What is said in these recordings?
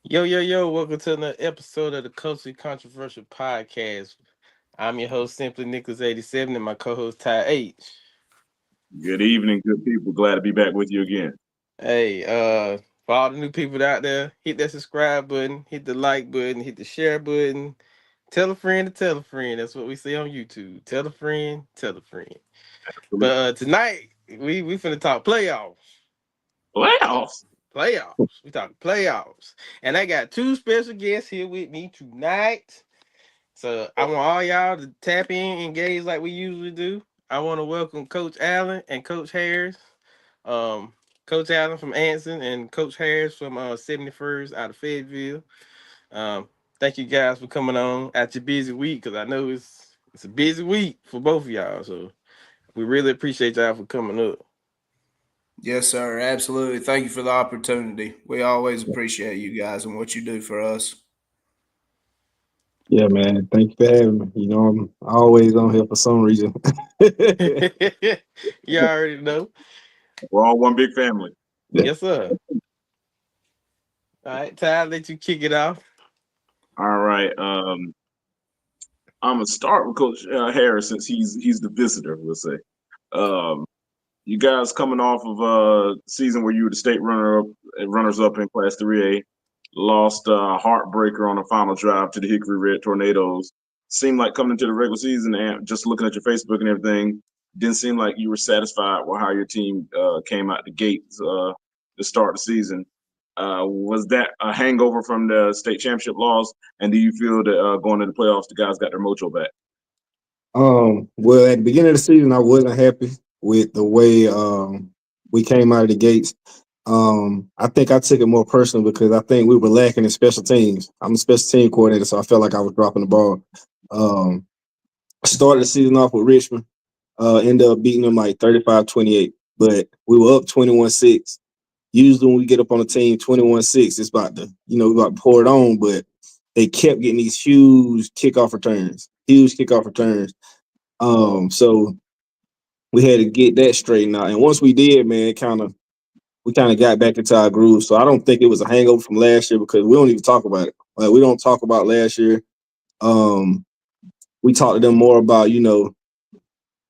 Yo, yo, yo, welcome to another episode of the Culturally Controversial Podcast. I'm your host, Simply Nicholas87, and my co-host, Ty H. Good evening, good people. Glad to be back with you again. Hey, for all the new people out there, hit that subscribe button, hit the like button, hit the share button. Tell a friend to tell a friend. That's what we say on YouTube. Tell a friend, tell a friend. But tonight, we finna talk playoffs. Playoffs. Playoffs. We talking playoffs. And I got two special guests here with me tonight. So I want all y'all to tap in, engage like we usually do. I want to welcome Coach Allen and Coach Harris. Um, Coach Allen from Anson and Coach Harris from 71st out of Fayetteville. Um, thank you guys for coming on at your busy week because I know it's a busy week for both of y'all. So we really appreciate y'all for coming up. Yes, sir. Absolutely. Thank you for the opportunity. We always appreciate you guys and what you do for us. Yeah, man. Thank you for having me. I'm always on here for some reason. You already know. We're all one big family. Yes, sir. All right, Ty, I'll let you kick it off. All right. I'm gonna start with Coach Harris since he's the visitor. We'll say. Um, you guys coming off of a season where you were the state runners up in Class 3A, lost a heartbreaker on the final drive to the Hickory Red Tornadoes. Seemed like coming into the regular season and just looking at your Facebook and everything, didn't seem like you were satisfied with how your team came out the gates to start the season. Was that a hangover from the state championship loss? And do you feel that going into the playoffs, the guys got their mojo back? Well, at the beginning of the season, I wasn't happy with the way we came out of the gates. I think I took it more personal because I think we were lacking in special teams. I'm a special team coordinator, so I felt like I was dropping the ball. Um, Started the season off with Richmond, ended up beating them like 35-28, but we were up 21-6. Usually when we get up on a team 21-6, it's about to, we about to pour it on, but they kept getting these huge kickoff returns. So we had to get that straightened out. And once we did, man, we kind of got back into our groove. So I don't think it was a hangover from last year because we don't even talk about it. Like we don't talk about last year. We talked to them more about, we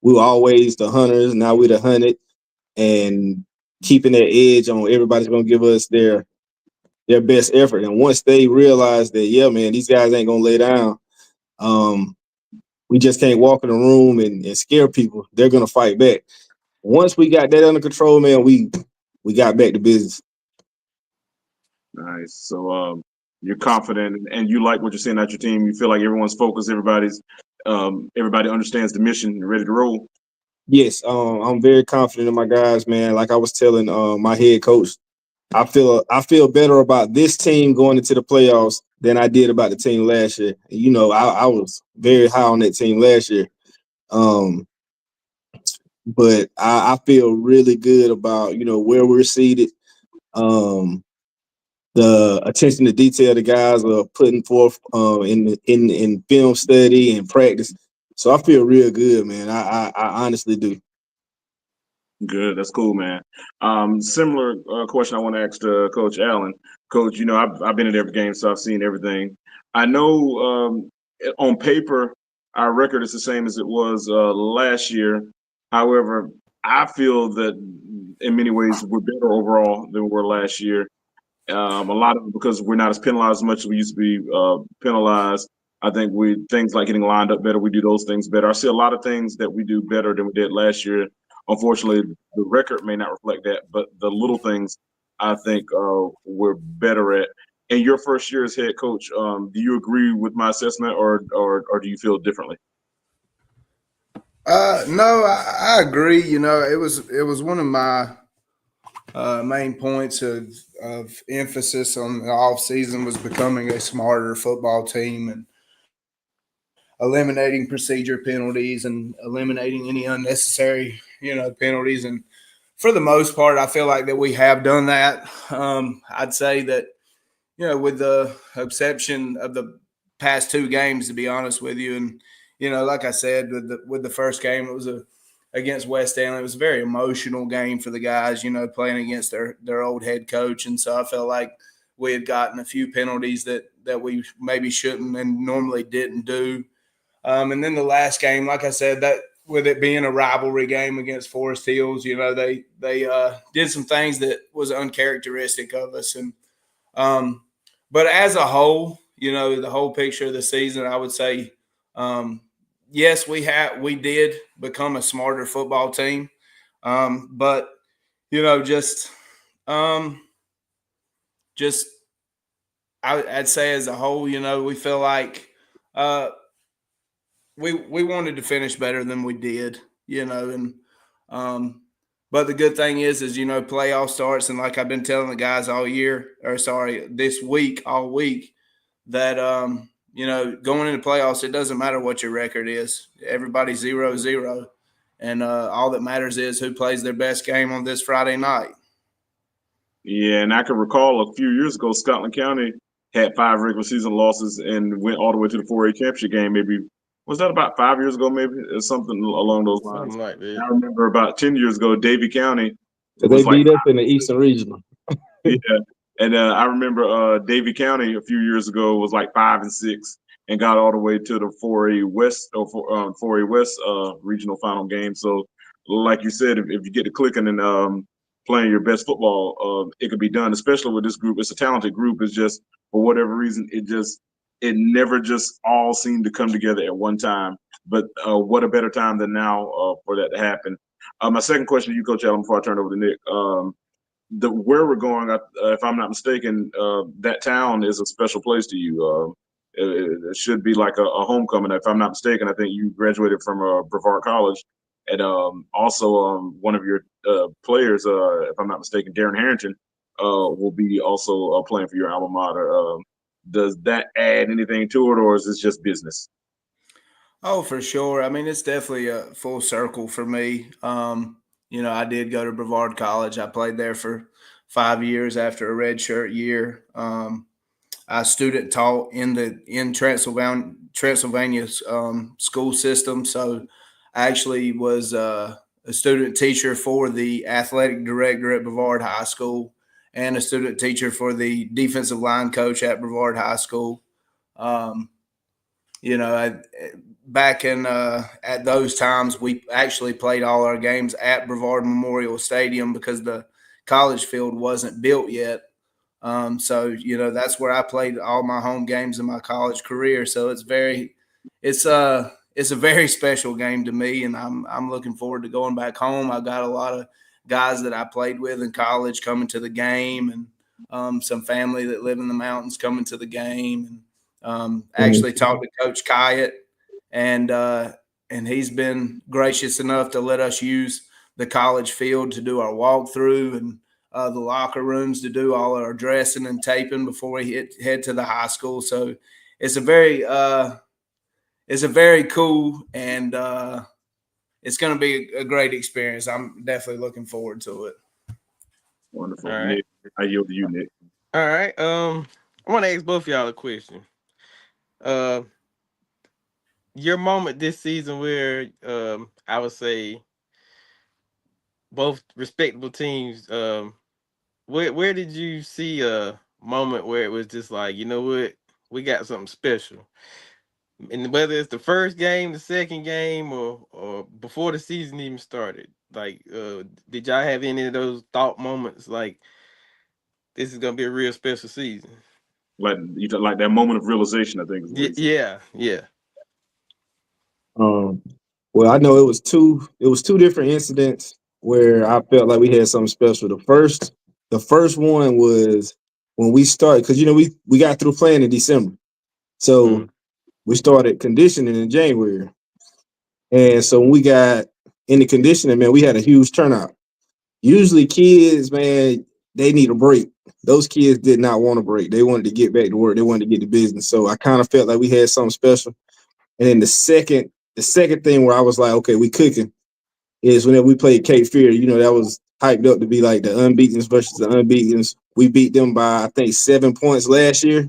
were always the hunters, now we're the hunted, and keeping that edge on everybody's gonna give us their best effort. And once they realize that, yeah, man, these guys ain't gonna lay down, we just can't walk in the room and scare people. They're gonna fight back. Once we got that under control, man, we got back to business. Nice. So you're confident and you like what you're seeing at your team. You feel like everyone's focused, everybody understands the mission and ready to roll. Yes, I'm very confident in my guys, man. Like I was telling my head coach, I feel better about this team going into the playoffs than I did about the team last year. I was very high on that team last year. Um, but I feel really good about, where we're seated. Um, the attention to detail the guys are putting forth in film study and practice. So I feel real good, man. I honestly do. Good. That's cool, man. Similar question I want to ask to Coach Allen. Coach, I've been at every game, so I've seen everything. I know on paper our record is the same as it was last year. However, I feel that in many ways we're better overall than we were last year. A lot of it because we're not as penalized as much as we used to be penalized. I think we things like getting lined up better, we do those things better. I see a lot of things that we do better than we did last year. Unfortunately, the record may not reflect that, but the little things I think we're better at. In your first year as head coach, do you agree with my assessment, or do you feel differently? No, I agree. It was one of my main points of emphasis on the off season was becoming a smarter football team and eliminating procedure penalties and eliminating any unnecessary penalties. And for the most part, I feel like that we have done that. I'd say that with the exception of the past two games, to be honest with you. And like I said, with the first game, it was against West End. It was a very emotional game for the guys. Playing against their old head coach, and so I felt like we had gotten a few penalties that we maybe shouldn't and normally didn't do. And then the last game, like I said, that with it being a rivalry game against Forest Hills, they did some things that was uncharacteristic of us. And but as a whole, the whole picture of the season, I would say, yes, we did become a smarter football team, but just um, just I'd say as a whole, we feel like we wanted to finish better than we did, and but the good thing is playoff starts, and like I've been telling the guys all year, or sorry, this week, all week, that going into playoffs, it doesn't matter what your record is. Everybody's 0-0, and all that matters is who plays their best game on this Friday night. Yeah, and I can recall a few years ago, Scotland County had 5 regular season losses and went all the way to the 4A championship game. Maybe was that about 5 years ago? Maybe or something along those lines. Something like that. I remember about 10 years ago, Davie County So they was like beat us in the Eastern Regional. yeah, and I remember Davie County a few years ago was like 5-6 and got all the way to the 4A West or 4A West regional final game. So, like you said, if you get to clicking and playing your best football, it could be done. Especially with this group, it's a talented group. It's just for whatever reason, it never just all seemed to come together at one time. But what a better time than now for that to happen. My second question to you, Coach Allen, before I turn it over to Nick. Where we're going, if I'm not mistaken, that town is a special place to you. It should be like a homecoming. If I'm not mistaken, I think you graduated from Brevard College, and also one of your players, if I'm not mistaken, Darren Harrington, will be also playing for your alma mater. Does that add anything to it, or is this just business? Oh, for sure. I mean, it's definitely a full circle for me. I did go to Brevard College. I played there for 5 years after a redshirt year. I student taught in Transylvania's school system. So I actually was a student teacher for the athletic director at Brevard High School and a student teacher for the defensive line coach at Brevard High School. Um, back in at those times, we actually played all our games at Brevard Memorial Stadium because the college field wasn't built yet. So that's where I played all my home games in my college career. So it's a very special game to me, and I'm looking forward to going back home. I've got a lot of guys that I played with in college coming to the game, and some family that live in the mountains coming to the game. And actually talked to Coach Kyatt, and he's been gracious enough to let us use the college field to do our walkthrough and the locker rooms to do all our dressing and taping before we head to the high school. So it's a very cool, and it's going to be a great experience. I'm definitely looking forward to it. Wonderful. All right. Nick, I yield to you, Nick. All right. I want to ask both of y'all a question. Your moment this season where I would say both respectable teams, where did you see a moment where it was just like, you know what, we got something special? And whether it's the first game, the second game, or before the season even started, like, did y'all have any of those thought moments like this is gonna be a real special season? Like like that moment of realization, I think is what he said. Yeah. Well, I know it was two different incidents where I felt like we had something special. The first one was when we started, because we got through playing in December. So we started conditioning in January. And so when we got in the conditioning, man, we had a huge turnout. Usually kids, man, they need a break. Those kids did not want a break. They wanted to get back to work. They wanted to get to business. So I kind of felt like we had something special. And then the second thing where I was like, okay, we cooking, is whenever we played Cape Fear. That was hyped up to be like the unbeatens versus the unbeatens. We beat them by, I think, 7 points last year.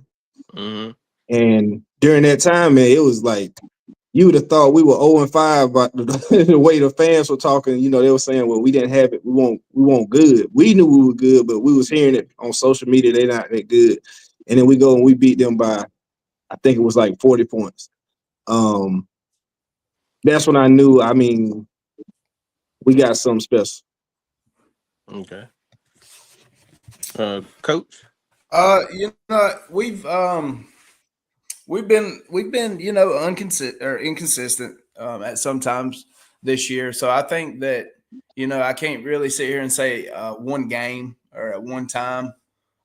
Mm-hmm. And during that time, man, it was like, you would have thought we were 0-5, but the way the fans were talking, they were saying, well, we didn't have it. We won't good. We knew we were good, but we was hearing it on social media. They're not that good. And then we go and we beat them by, I think it was like 40 points. That's when I knew, we got something special. Okay. Coach. We've been inconsistent at sometimes this year. So I think that I can't really sit here and say one game or at one time,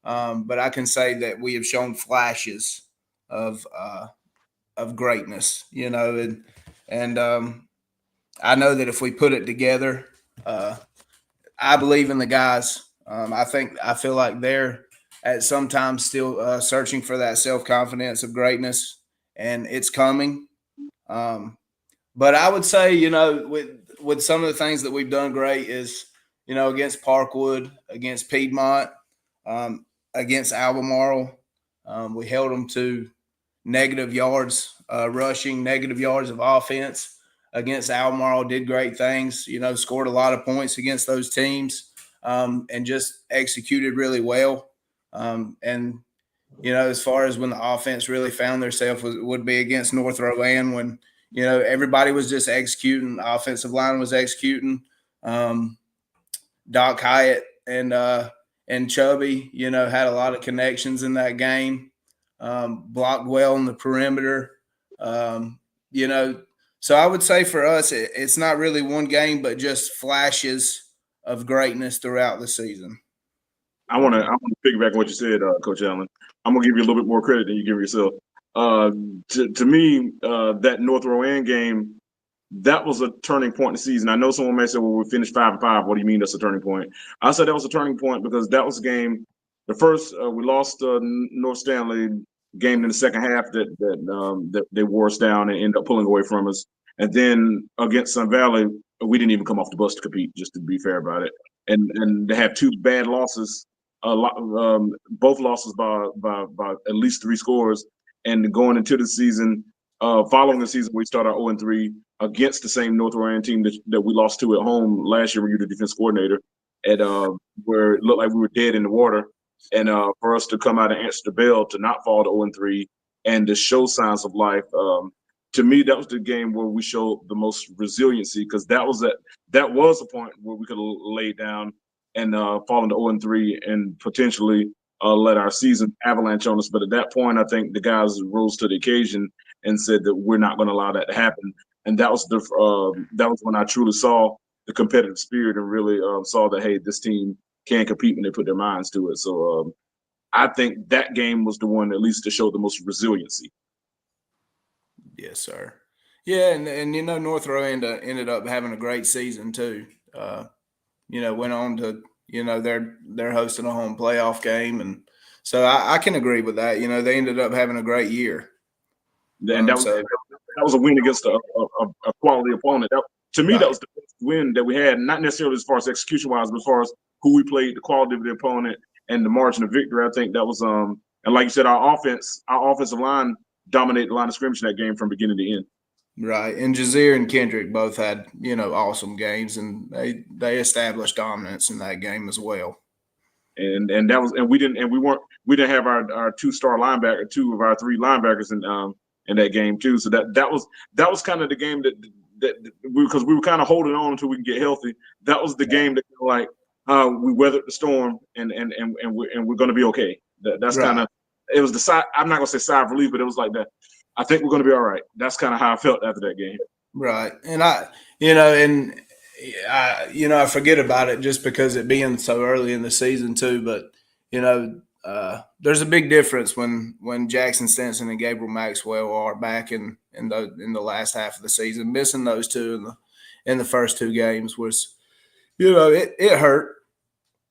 but I can say that we have shown flashes of greatness. And I know that if we put it together, I believe in the guys. I feel like they're at sometimes still searching for that self confidence of greatness, and it's coming. Um, but I would say, with some of the things that we've done great is, against Parkwood, against Piedmont, against Albemarle, we held them to negative yards rushing, negative yards of offense. Against Albemarle, did great things. Scored a lot of points against those teams, and just executed really well. And as far as when the offense really found themselves would be against North Rowan when everybody was just executing, the offensive line was executing. Doc Hyatt and Chubby, had a lot of connections in that game. Blocked well on the perimeter. Um, you know, so I would say for us, it's not really one game, but just flashes of greatness throughout the season. I want to piggyback on what you said, Coach Allen. I'm gonna give you a little bit more credit than you give yourself. Uh, to me, that North Rowan game, that was a turning point in the season. I know someone may say, "Well, we finished 5-5. What do you mean that's a turning point?" I said that was a turning point because that was a game. The first we lost North Stanley game in the second half that they wore us down and ended up pulling away from us. And then against Sun Valley, we didn't even come off the bus to compete. Just to be fair about it, and they have two bad losses, both losses by at least three scores. And going into the season, following the season, we started 0-3 against the same North Ryan team that we lost to at home last year when you were the defense coordinator, and where it looked like we were dead in the water. And for us to come out and answer the bell, to not fall to 0-3, and to show signs of life, to me, that was the game where we showed the most resiliency because that was a point where we could have laid down and fallen to 0-3 and potentially let our season avalanche on us. But at that point, I think the guys rose to the occasion and said that we're not going to allow that to happen. And that was that was when I truly saw the competitive spirit and really saw that, hey, this team can compete when they put their minds to it. So I think that game was the one at least to show the most resiliency. Yes, sir. Yeah, and North Rowan ended up having a great season too. Went on to they're hosting a home playoff game, and so I can agree with that. They ended up having a great year. And that was a win against a quality opponent. To me, that was the best win that we had, not necessarily as far as execution wise, but as far as who we played, the quality of the opponent, and the margin of victory. I think that was and like you said, our offensive line dominated the line of scrimmage in that game from beginning to end. Right, and Jazeer and Kendrick both had awesome games, and they established dominance in that game as well. And that was we didn't have our two-star linebacker, two of our three linebackers in that game too. So that was kind of the game that because we were kind of holding on until we can get healthy. That was the game that like we weathered the storm and we're going to be okay. That's right. kind of it was the side. I'm not going to say sigh of relief, but it was like that. I think we're going to be all right. That's kind of how I felt after that game. Right, and I forget about it just because it being so early in the season too. But there's a big difference when Jackson Stinson and Gabriel Maxwell are back in the last half of the season. Missing those two in the first two games was, it hurt.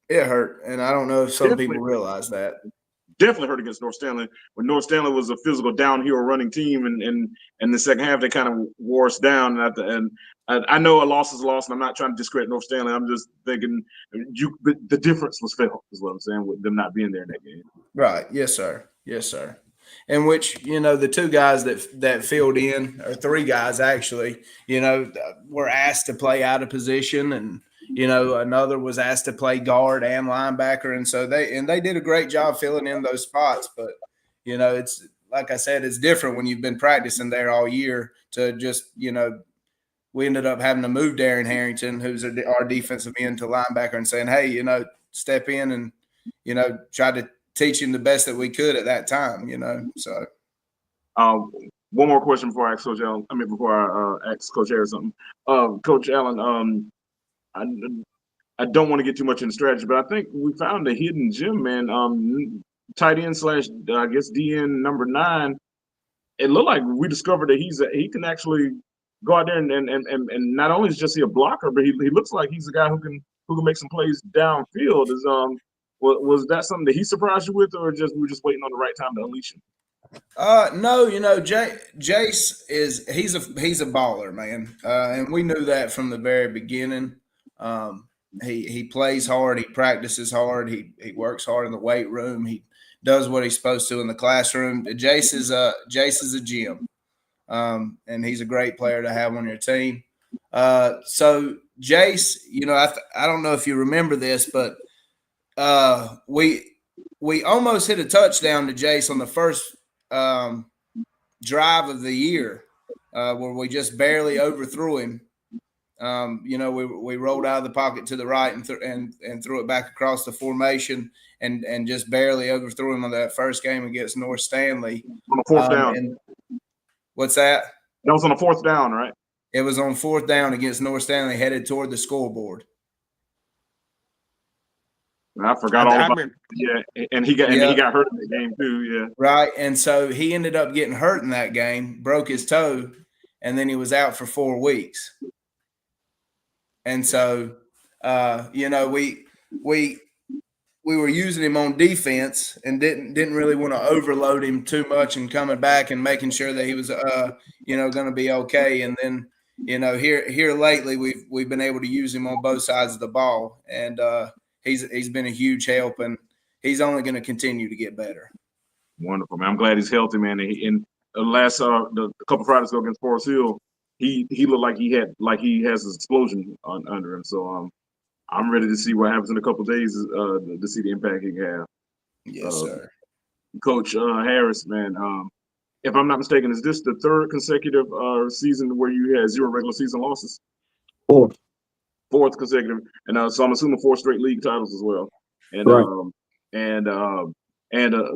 It hurt, and I don't know if some people realize that. Definitely hurt against North Stanley. When North Stanley was a physical downhill running team, and in the second half they kind of wore us down. And I know a loss is a loss, and I'm not trying to discredit North Stanley. I'm just thinking the difference was felt, is what I'm saying, with them not being there in that game. Right. Yes, sir. Yes, sir. in which the two guys that filled in, or three guys actually, were asked to play out of position, and another was asked to play guard and linebacker, and so they did a great job filling in those spots. But it's like I said, it's different when you've been practicing there all year to just we ended up having to move Darren Harrington, who's our defensive end, to linebacker, and saying, hey, step in and try to teach him the best that we could at that time. So. One more question before I ask Coach Allen. Before I ask Coach Harris something. Coach Allen, I don't want to get too much into strategy, but I think we found a hidden gem, man. Tight end / I guess DN number 9. It looked like we discovered that he can actually go out there and not only is just he a blocker, but he looks like he's a guy who can make some plays downfield. Was that something that he surprised you with, or we were just waiting on the right time to unleash him? No, Jace he's a baller, man, and we knew that from the very beginning. He plays hard, he practices hard, he works hard in the weight room, he does what he's supposed to in the classroom. Jace is a gem, and he's a great player to have on your team. So Jace, I don't know if you remember this, but we almost hit a touchdown to Jace on the first drive of the year, where we just barely overthrew him. We rolled out of the pocket to the right and threw it back across the formation and just barely overthrew him on that first game against North Stanley. On the fourth down. What's that? That was on the fourth down, right? It was on fourth down against North Stanley, headed toward the scoreboard. I forgot all about it. Yeah, and he got hurt in the game too. Yeah, right. And so he ended up getting hurt in that game, broke his toe, and then he was out for 4 weeks. And so, we were using him on defense and didn't really want to overload him too much and coming back and making sure that he was going to be okay. And then here lately we've been able to use him on both sides of the ball, and he's been a huge help, and he's only going to continue to get better. Wonderful, man. I'm glad he's healthy, man. And the last the couple Fridays ago against Forest Hill, he looked like he has an explosion under him. So I'm ready to see what happens in a couple of days to see the impact he can have. Yes, sir. Coach Harris, man. If I'm not mistaken, is this the third consecutive season where you had 0 regular season losses? Fourth consecutive, and so I'm assuming 4 straight league titles as well, and right. And a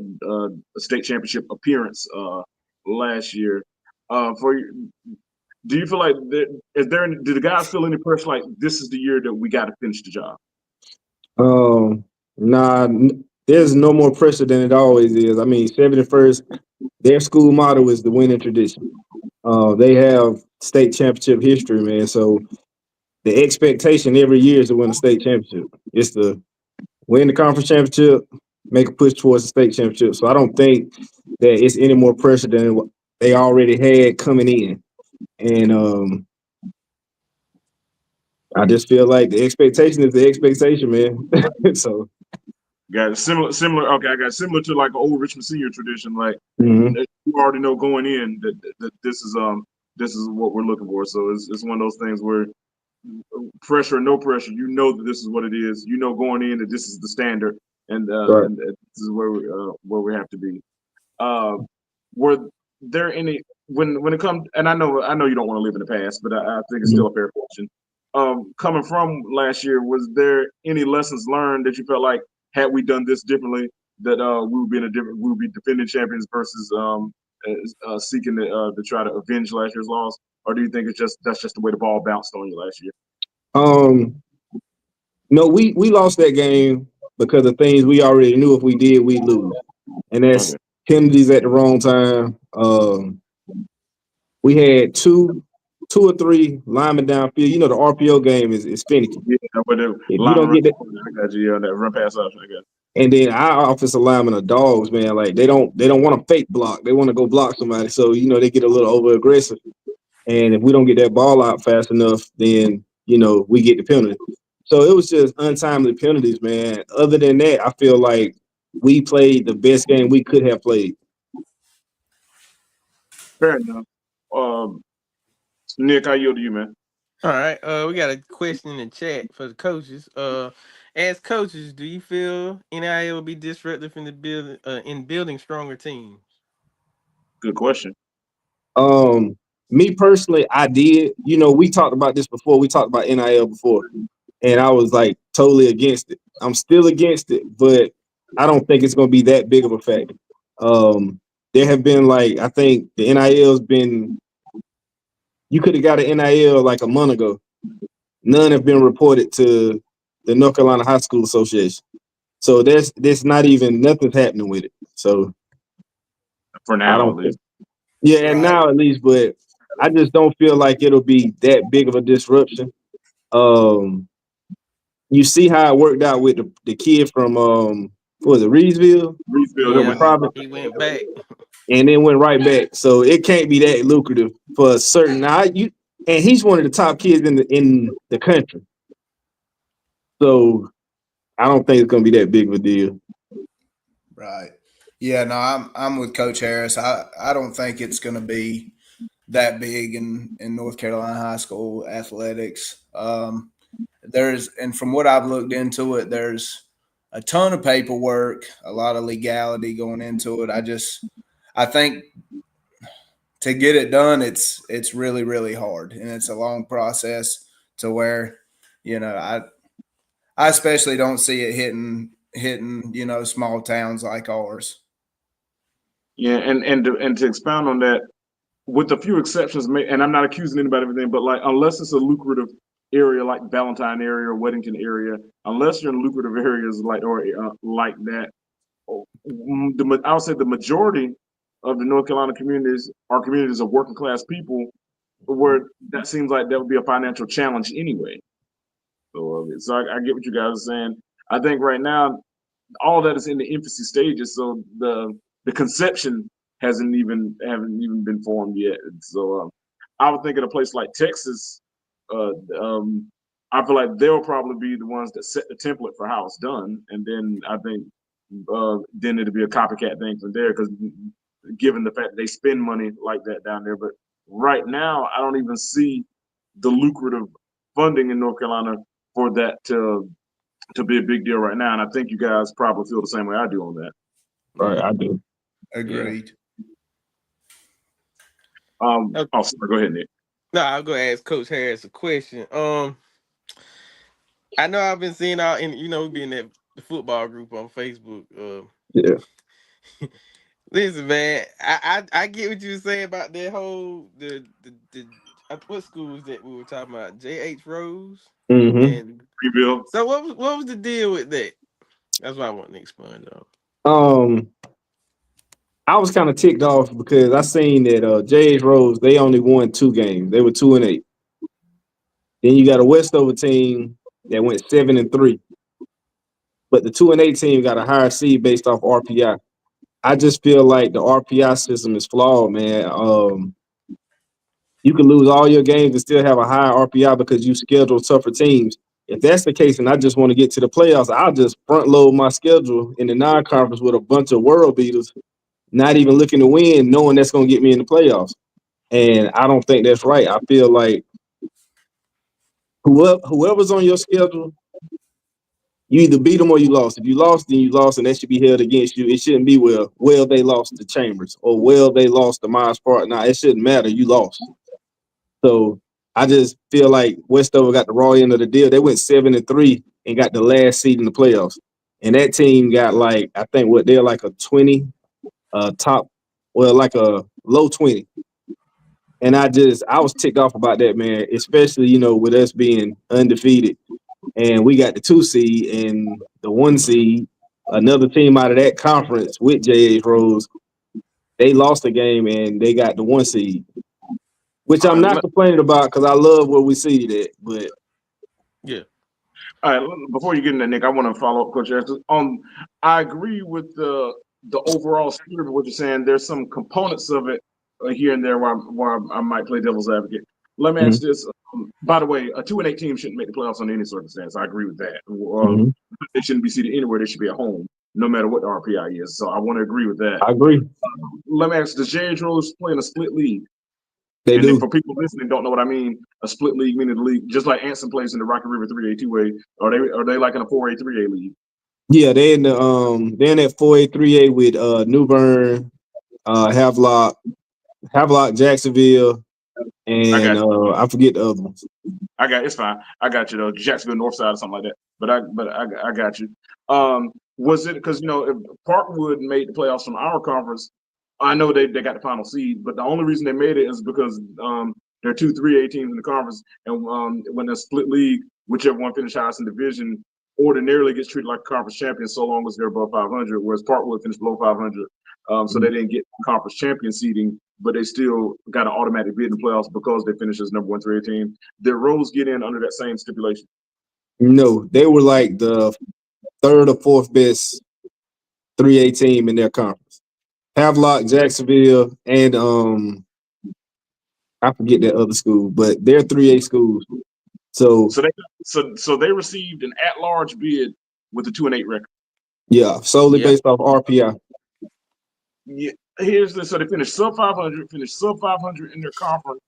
state championship appearance last year. Do you feel like do the guys feel any pressure like this is the year that we got to finish the job? Nah, there's no more pressure than it always is. I mean, 71st, their school motto is the winning tradition. They have state championship history, man. So the expectation every year is to win a state championship. It's to win the conference championship, make a push towards the state championship. So I don't think that it's any more pressure than what they already had coming in. And I just feel like the expectation is the expectation, man. So got it. Similar. Okay, I got similar to like an old Richmond Senior tradition. Like mm-hmm. You already know going in that this is what we're looking for. So it's one of those things where pressure or no pressure, you know that this is what it is. You know going in that this is the standard, and, right. and this is where we have to be. Were there any when it comes? And I know you don't want to live in the past, but I think it's still a fair question. Coming from last year, was there any lessons learned that you felt like had we done this differently, that we would be defending champions versus seeking to try to avenge last year's loss? Or do you think that's just the way the ball bounced on you last year? No, we lost that game because of things we already knew if we did, we'd lose. And that's penalties at the wrong time. We had two or three linemen downfield. You know, the RPO game is finicky. Yeah, but if you don't get that, I got you on that run pass option. I got. And then our offensive linemen are dogs, man. Like they don't want to fake block. They want to go block somebody. So they get a little over aggressive. And if we don't get that ball out fast enough, then we get the penalty. So it was just untimely penalties, man. Other than that, I feel like we played the best game we could have played. Fair enough. Um, Nick, I yield to you, man. All right. We got a question in the chat for the coaches. As coaches, do you feel NIL will be disruptive in the building in building stronger teams? Good question. Me personally, I did. You know, we talked about this before. We talked about NIL before, and I was like totally against it. I'm still against it, but I don't think it's going to be that big of a factor. There have been like I think the NIL's been. You could have got an NIL like a month ago. None have been reported to the North Carolina High School Association. So there's not even nothing's happening with it. So For I now, don't at think. least. Yeah, and Right. now at least, but I just don't feel like it'll be that big of a disruption. Um, you see how it worked out with the kid from what was it, Reedsville, Refield, whatever it Yeah, went to province, he went back. and then went right back. So it can't be that lucrative for a certain now you and he's one of the top kids in the country. So I don't think it's gonna be that big of a deal. Right. Yeah, no, I'm with Coach Harris. I don't think it's going to be that big in North Carolina high school athletics. There's and from what I've looked into it, there's a ton of paperwork, a lot of legality going into it. I think to get it done, it's really hard, and it's a long process to where I especially don't see it hitting small towns like ours. Yeah, and to expound on that, with a few exceptions, and I'm not accusing anybody of anything, but like unless it's a lucrative area like Valentine area or Weddington area, unless you're in lucrative areas like that, I would say the majority of the North Carolina communities are communities of working class people, where that seems like that would be a financial challenge anyway. So I get what you guys are saying. I think right now all that is in the infancy stages, so the conception haven't even been formed yet. So I would think in a place like Texas, uh, um, I feel like they'll probably be the ones that set the template for how it's done, and then I think then it'll be a copycat thing from there because given the fact that they spend money like that down there, but right now I don't even see the lucrative funding in North Carolina for that to be a big deal right now. And I think you guys probably feel the same way I do on that. Right, Yeah, I do. yeah. Agreed. Oh, sorry, go ahead, Nick. No, I'll go ask Coach Harris a question. I know I've been seeing out in being that the football group on Facebook. Yeah. Listen, man, I get what you were saying about that whole the what schools that we were talking about? J.H. Rose Mm-hmm. and Rebuild. so what was the deal with that? That's what I want to explain on. Um, I was kind of ticked off because I seen that J.H. Rose, they only won 2 games. They were 2-8. Then you got a Westover team that went 7-3. But the 2-8 team got a higher seed based off RPI. I just feel like the RPI system is flawed, man. You can lose all your games and still have a higher RPI because you schedule tougher teams. If that's the case, and I just want to get to the playoffs, I'll just front load my schedule in the non-conference with a bunch of world beaters, not even looking to win, knowing that's going to get me in the playoffs. And I don't think that's right. I feel like whoever's on your schedule, you either beat them or you lost. If you lost, then you lost, and that should be held against you. It shouldn't be well they lost to Chambers or well they lost to Myers Park. Now it shouldn't matter. You lost. So I just feel like Westover got the raw end of the deal. They went 7-3 and got the last seed in the playoffs. And that team got like, I think they're like a 20, top, well, like a low 20. And I was ticked off about that, man, especially, with us being undefeated. And we got the 2 seed and the 1 seed, another team out of that conference with J.H. Rose. They lost the game and they got the 1 seed, which All I'm not right, complaining about because I love where we seeded it. But Yeah. all right. Before you get into Nick, I want to follow up, Coach Harris. I agree with the overall spirit of what you're saying. There's some components of it here and there where I might play devil's advocate. Let me ask this. By the way, a 2-8 team shouldn't make the playoffs under any circumstance. I agree with that. mm-hmm. They shouldn't be seated anywhere. They should be at home, no matter what the RPI is. So I want to agree with that. I agree. let me ask: does Jerry Rose play in a split league? They And then do. for people listening, don't know what I mean. A split league meaning the league, just like Anson plays in the Rocky River 3A 2A. Are they like in a 4A 3A league? Yeah, they're in that 4A 3A with New Bern, Havelock, Jacksonville, I and got I forget the other ones. it's fine. I got you though. Jacksonville North Side or something like that. But I got you. Was it because if Parkwood made the playoffs from our conference? I know they got the final seed, but the only reason they made it is because there are two 3A teams in the conference, and when a split league, whichever one finishes highest in division, ordinarily gets treated like a conference champion so long as they're above 500, whereas Parkwood finished below 500, so they didn't get conference champion seeding, but they still got an automatic bid in the playoffs because they finished as number one 3A team. Did Rose get in under that same stipulation? No, they were like the third or fourth best 3A team in their conference. Havelock, Jacksonville, and I forget that other school, but they're 3A schools. So So they received an at-large bid with a 2-8 record. yeah, solely Yep. based off RPI. Yeah, here's the so they finished sub 500 in their conference.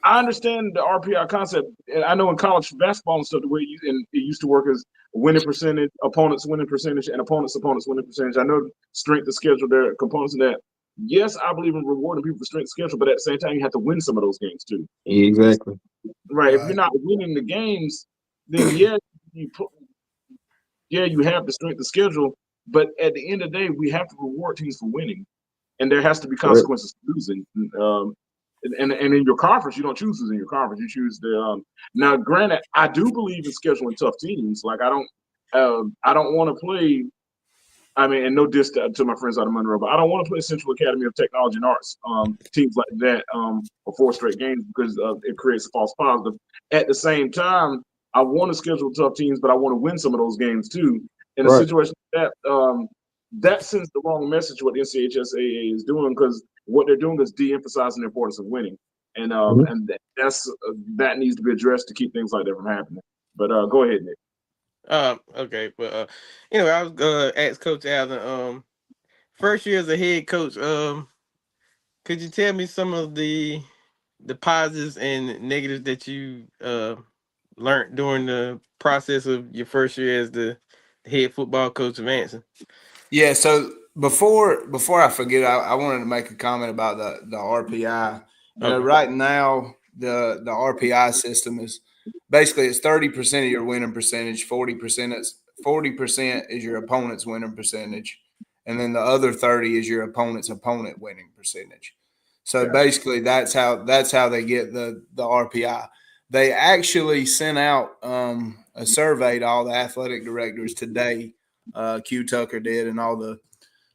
I understand the RPI concept, and I know in college basketball and stuff the way it used to work is winning percentage, opponents winning percentage, and opponents winning percentage. I know strength of schedule there are components of that. Yes, I believe in rewarding people for strength of schedule, but at the same time you have to win some of those games too. Exactly. Right? If you're not winning the games, then you put, you have the strength of schedule, but at the end of the day, we have to reward teams for winning, and there has to be Correct. consequences for losing. And in your conference, you don't choose who's in your conference. You choose the. Now, granted, I do believe in scheduling tough teams. Like I don't want to play. I mean, and no diss to my friends out of Monroe, but I don't want to play Central Academy of Technology and Arts teams like that for 4 straight games because it creates a false positive. At the same time, I want to schedule tough teams, but I want to win some of those games too. In a Right. situation like that sends the wrong message what the NCHSAA is doing because what they're doing is de-emphasizing the importance of winning, and that needs to be addressed to keep things like that from happening. But go ahead, Nick. Okay, but anyway, I was ask Coach Allen. First year as a head coach. Could you tell me some of the positives and negatives that you learned during the process of your first year as the head football coach of Anson? Yeah, so before I forget, I wanted to make a comment about the RPI. Okay. Right now the RPI system is basically it's 30% of your winning percentage, 40% is your opponent's winning percentage, and then the other 30 is your opponent's opponent winning percentage. So Gotcha. basically that's how they get the RPI. They actually sent out a survey to all the athletic directors today. Q Tucker did, and all the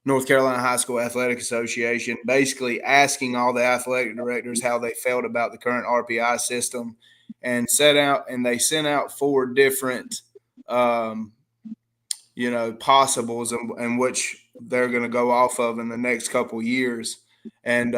North Carolina High School Athletic Association, basically asking all the athletic directors how they felt about the current RPI system, and they sent out 4 different, possibles and which they're going to go off of in the next couple years. And,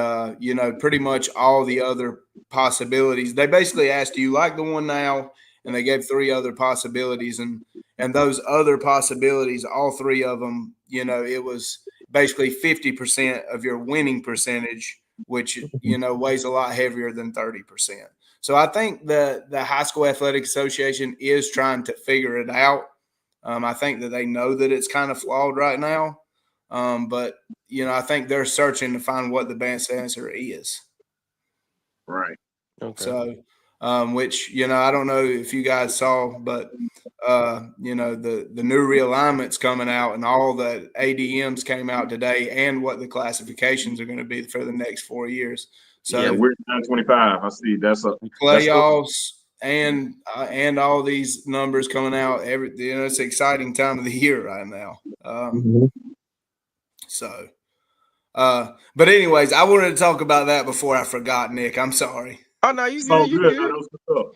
pretty much all the other possibilities. They basically asked, do you like the one now? And they gave 3 other possibilities. And those other possibilities, all 3 of them, it was basically 50% of your winning percentage, which, weighs a lot heavier than 30%. So I think the High School Athletic Association is trying to figure it out. I think that they know that it's kind of flawed right now. But, I think they're searching to find what the best answer is. Right. Okay. So, which, I don't know if you guys saw, but, the new realignment's coming out and all the ADMs came out today and what the classifications are going to be for the next 4 years. So Yeah, we're 925. I see. That's playoffs and all these numbers coming out. It's an exciting time of the year right now. So, but anyways, I wanted to talk about that before I forgot, Nick. I'm sorry. Oh no, you so good. You good. Man. good. That was good stuff.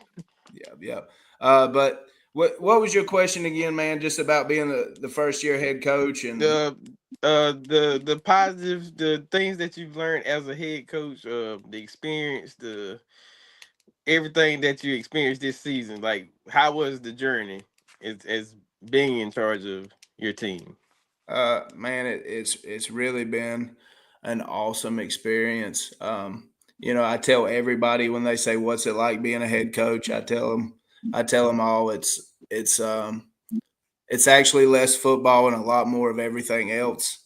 Yeah. But what was your question again, man? Just about being the first year head coach and The positives, the things that you've learned as a head coach, the experience, the everything that you experienced this season. Like, how was the journey as being in charge of your team? man, it's really been an awesome experience. I tell everybody when they say, "What's it like being a head coach?" I tell them all it's actually less football and a lot more of everything else.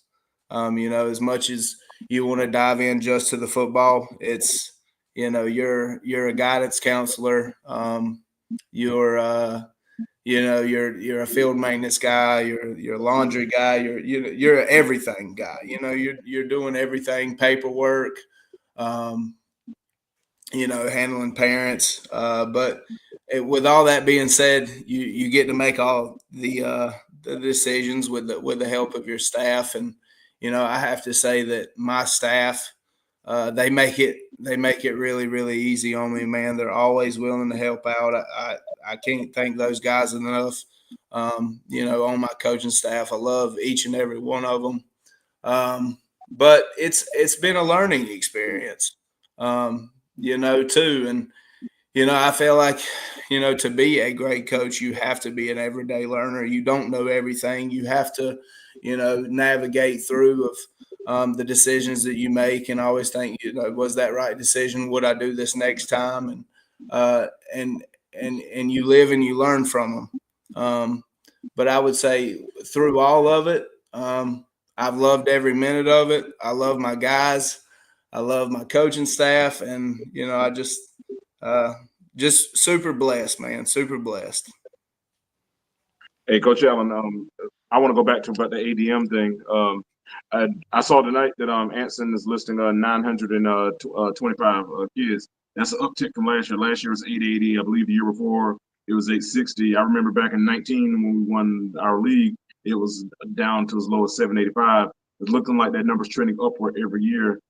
As much as you want to dive in just to the football, it's you're a guidance counselor. You're you're a field maintenance guy. You're a laundry guy. You're an everything guy. You're doing everything, paperwork. Um, handling parents. With all that being said, you get to make all the decisions with the help of your staff, and I have to say that my staff they make it really really easy on me, man. They're always willing to help out. I can't thank those guys enough. On my coaching staff, I love each and every one of them. But it's been a learning experience. Too. And, I feel like, to be a great coach, you have to be an everyday learner. You don't know everything. You have to, navigate through of the decisions that you make and always think, was that right decision? Would I do this next time? And you live and you learn from them. But I would say through all of it, I've loved every minute of it. I love my guys. I love my coaching staff, and I just super blessed, man. Super blessed. Hey, Coach Allen, I want to go back to about the ADM thing. I saw tonight that Anson is listing 925 kids. That's an uptick from last year. Last year was 880. I believe the year before it was 860. I remember back in 19 when we won our league, it was down to as low as 785. It's looking like that number's trending upward every year.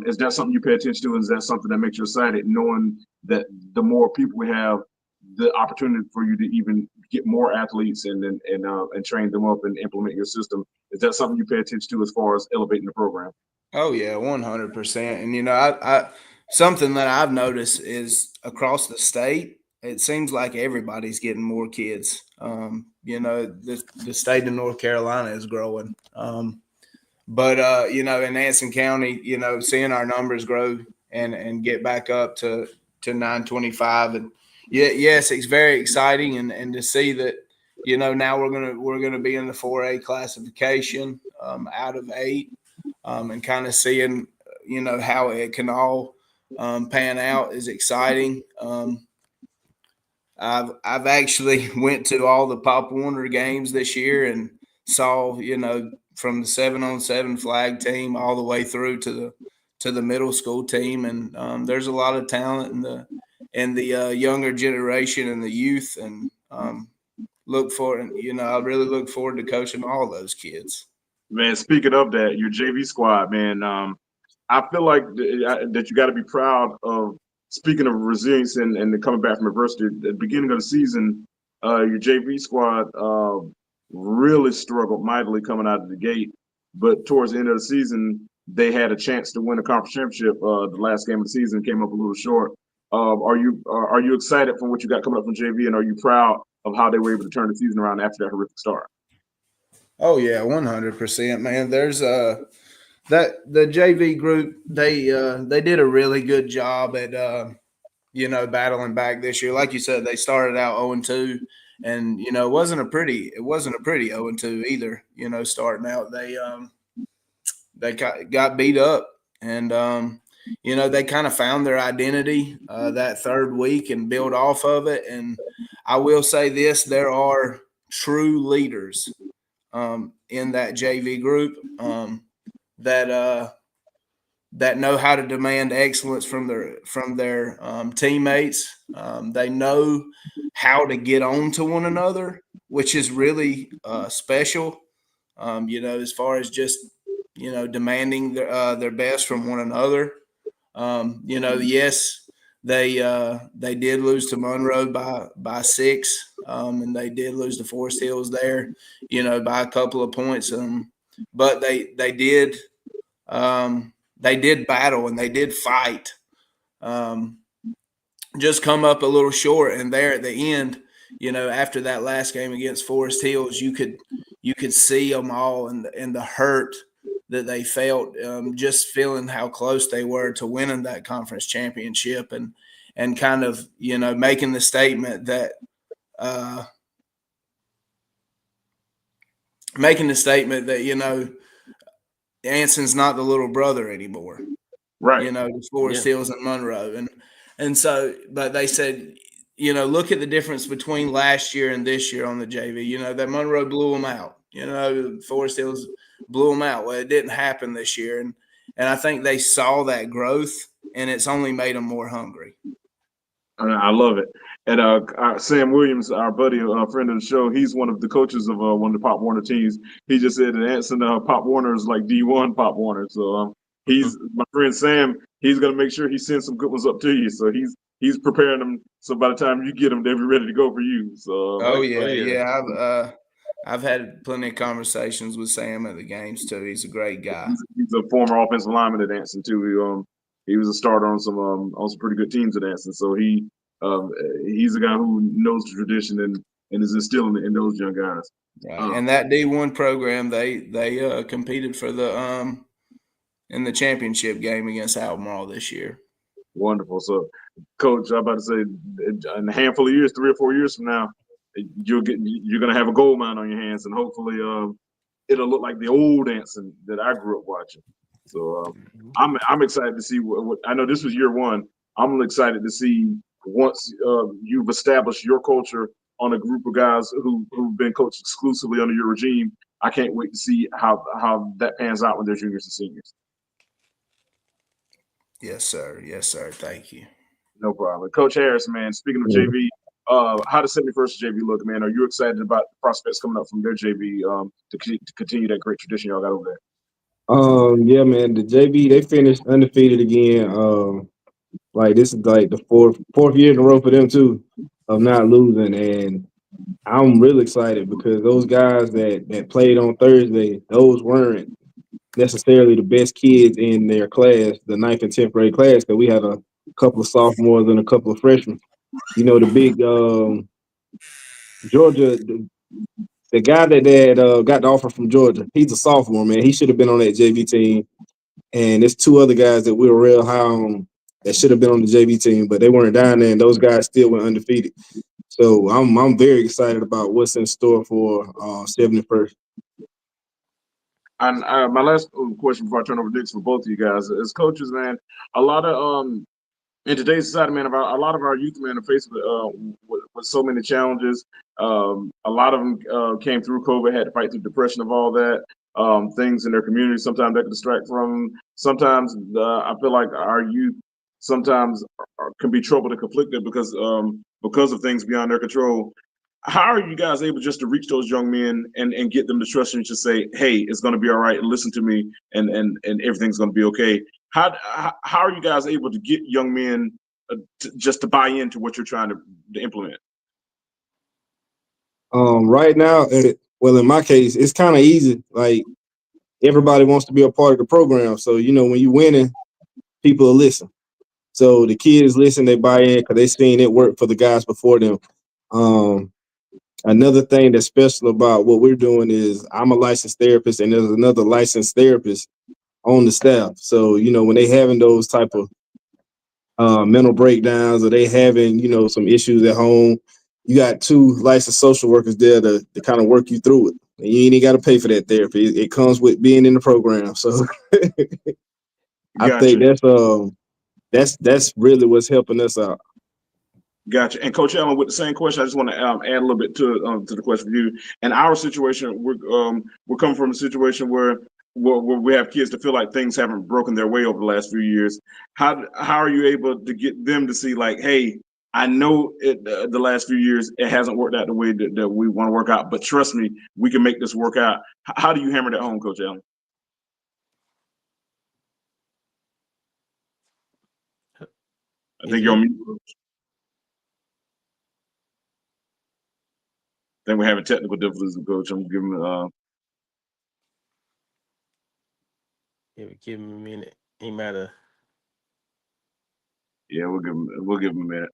Is that something you pay attention to? And is that something that makes you excited, knowing that the more people we have, the opportunity for you to even get more athletes and train them up and implement your system? Is that something you pay attention to as far as elevating the program? Oh yeah, 100%. And I something that I've noticed is across the state, it seems like everybody's getting more kids. The state of North Carolina is growing. But in Anson County, seeing our numbers grow and get back up to 925, and yes, it's very exciting, and to see that now we're gonna be in the 4A classification out of 8, and kind of seeing how it can all pan out is exciting. I've actually went to all the Pop Warner games this year and saw from the 7-on-7 flag team all the way through to the middle school team, and there's a lot of talent in the younger generation and the youth, and look for I really look forward to coaching all those kids. Man, speaking of that, your JV squad, man, I feel like that you got to be proud of. Speaking of resilience and coming back from adversity, at the beginning of the season, your JV squad really struggled mightily coming out of the gate. But towards the end of the season, they had a chance to win a conference championship. The last game of the season came up a little short. Are you excited from what you got coming up from JV, and are you proud of how they were able to turn the season around after that horrific start? Oh yeah, 100%, man. There's that the JV group, they did a really good job at battling back this year. Like you said, they started out 0-2, and it wasn't a pretty 0-2 either. Starting out, they got beat up, and they kind of found their identity that third week and built off of it. And I will say this: there are true leaders in that JV group that that know how to demand excellence from their teammates. They know how to get on to one another, which is really special. As far as just demanding their best from one another. Yes, they did lose to Monroe by 6, and they did lose to Forest Hills there, by a couple of points. But they did battle and they did fight. Just come up a little short, and there at the end, after that last game against Forest Hills, you could see them all and the hurt that they felt, just feeling how close they were to winning that conference championship, and kind of, making the statement that Anson's not the little brother anymore. Right. To Forest Yeah. Hills and Monroe, and so, but they said, look at the difference between last year and this year on the JV. That Monroe blew them out. Forest Hills blew them out. Well, it didn't happen this year, and I think they saw that growth, and it's only made them more hungry. I love it. And Sam Williams, our buddy, friend of the show, he's one of the coaches of one of the Pop Warner teams. He just said that Anson Pop Warner is like D1 Pop Warner. So he's my friend Sam. He's gonna make sure he sends some good ones up to you. So he's preparing them. So by the time you get them, they'll be ready to go for you. So Oh Oh yeah, yeah. yeah. I've had plenty of conversations with Sam at the games too. He's a great guy. he's a former offensive lineman at Anson too. He was a starter on some pretty good teams at Anson. So um, he's a guy who knows the tradition and is instilling it in those young guys. Right, and that D1 program, they competed for the in the championship game against Albemarle this year. Wonderful. So, Coach, I'm about to say, in a handful of years, 3 or 4 years from now, you're gonna have a gold mine on your hands, and hopefully, it'll look like the old Anson that I grew up watching. So, I'm excited to see what I know. This was year one. I'm excited to see once you've established your culture on a group of guys who've been coached exclusively under your regime. I can't wait to see how that pans out when they're juniors and seniors. Yes, sir. Yes, sir. Thank you. No problem. Coach Harris, man, speaking of JV, how does 71st JV look, man? Are you excited about the prospects coming up from their JV to continue that great tradition y'all got over there? Yeah, man, the JV they finished undefeated again. Like this is like the fourth year in a row for them too of not losing, and I'm real excited because those guys that played on Thursday, those weren't necessarily the best kids in their class, the ninth and 10th grade class, because we had a couple of sophomores and a couple of freshmen. The big Georgia, the guy that got the offer from Georgia, he's a sophomore, man. He should have been on that JV team. And there's two other guys that we were real high on that should have been on the JV team, but they weren't down there, and those guys still went undefeated. So I'm very excited about what's in store for 71st. And my last question before I turn over to Dix for both of you guys is coaches, man. A lot of in today's society, man, about a lot of our youth, man, are faced with so many challenges. A lot of them came through COVID, had to fight through depression of all that. Things in their community sometimes that can distract from them. Sometimes I feel like our youth sometimes can be troubled and conflicted because of things beyond their control. How are you guys able just to reach those young men and get them to trust you and just say, hey, it's going to be all right, and listen to me, and everything's going to be okay? How are you guys able to get young men just to buy into what you're trying to implement? Right now, well, in my case, it's kind of easy. Like everybody wants to be a part of the program, so when you're winning, people will listen. So the kids listen, they buy in because they seen it work for the guys before them. Another thing that's special about what we're doing is I'm a licensed therapist, and there's another licensed therapist on the staff. So when they having those type of mental breakdowns, or they having some issues at home, you got two licensed social workers there to kind of work you through it. And you ain't got to pay for that therapy. It comes with being in the program. So I think Gotcha. that's really what's helping us out. Gotcha. And Coach Allen, with the same question, I just want to add a little bit to the question for you. In our situation, we're coming from a situation where we have kids to feel like things haven't broken their way over the last few years. How are you able to get them to see like, hey, I know the last few years it hasn't worked out the way that we want to work out, but trust me, we can make this work out. How do you hammer that home, Coach Allen? I Is think you're he? on mute. I think we're having technical difficulties with Coach. I'm giving Yeah, give him a minute. He might have. yeah, we'll give him a minute.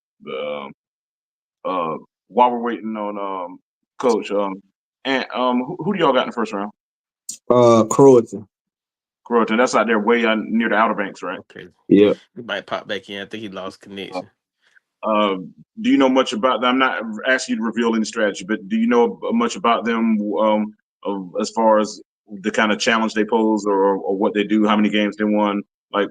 While we're waiting on Coach, and who do y'all got in the first round? Croatan. Croatan. That's out there way near the Outer Banks, right? Okay. Yeah. He might pop back in. I think he lost connection. Uh, do you know much about them? I'm not asking you to reveal any strategy, but do you know much about them as far as the kind of challenge they pose or what they do, how many games they won? Like,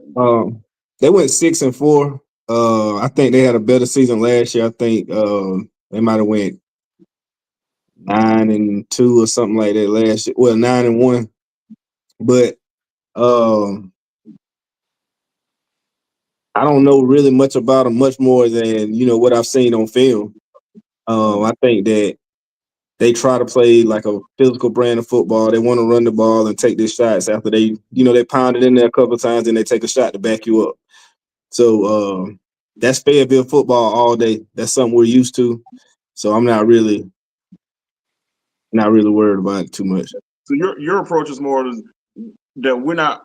They went 6-4. I think they had a better season last year. I think they might have went 9-2 or something like that last year. Well, 9-1. But I don't know really much about them, much more than what I've seen on film. I think that they try to play like a physical brand of football. They want to run the ball and take their shots after they pound it in there a couple of times and they take a shot to back you up. So that's Fayetteville football all day. That's something we're used to. So I'm not really worried about it too much. so your approach is more that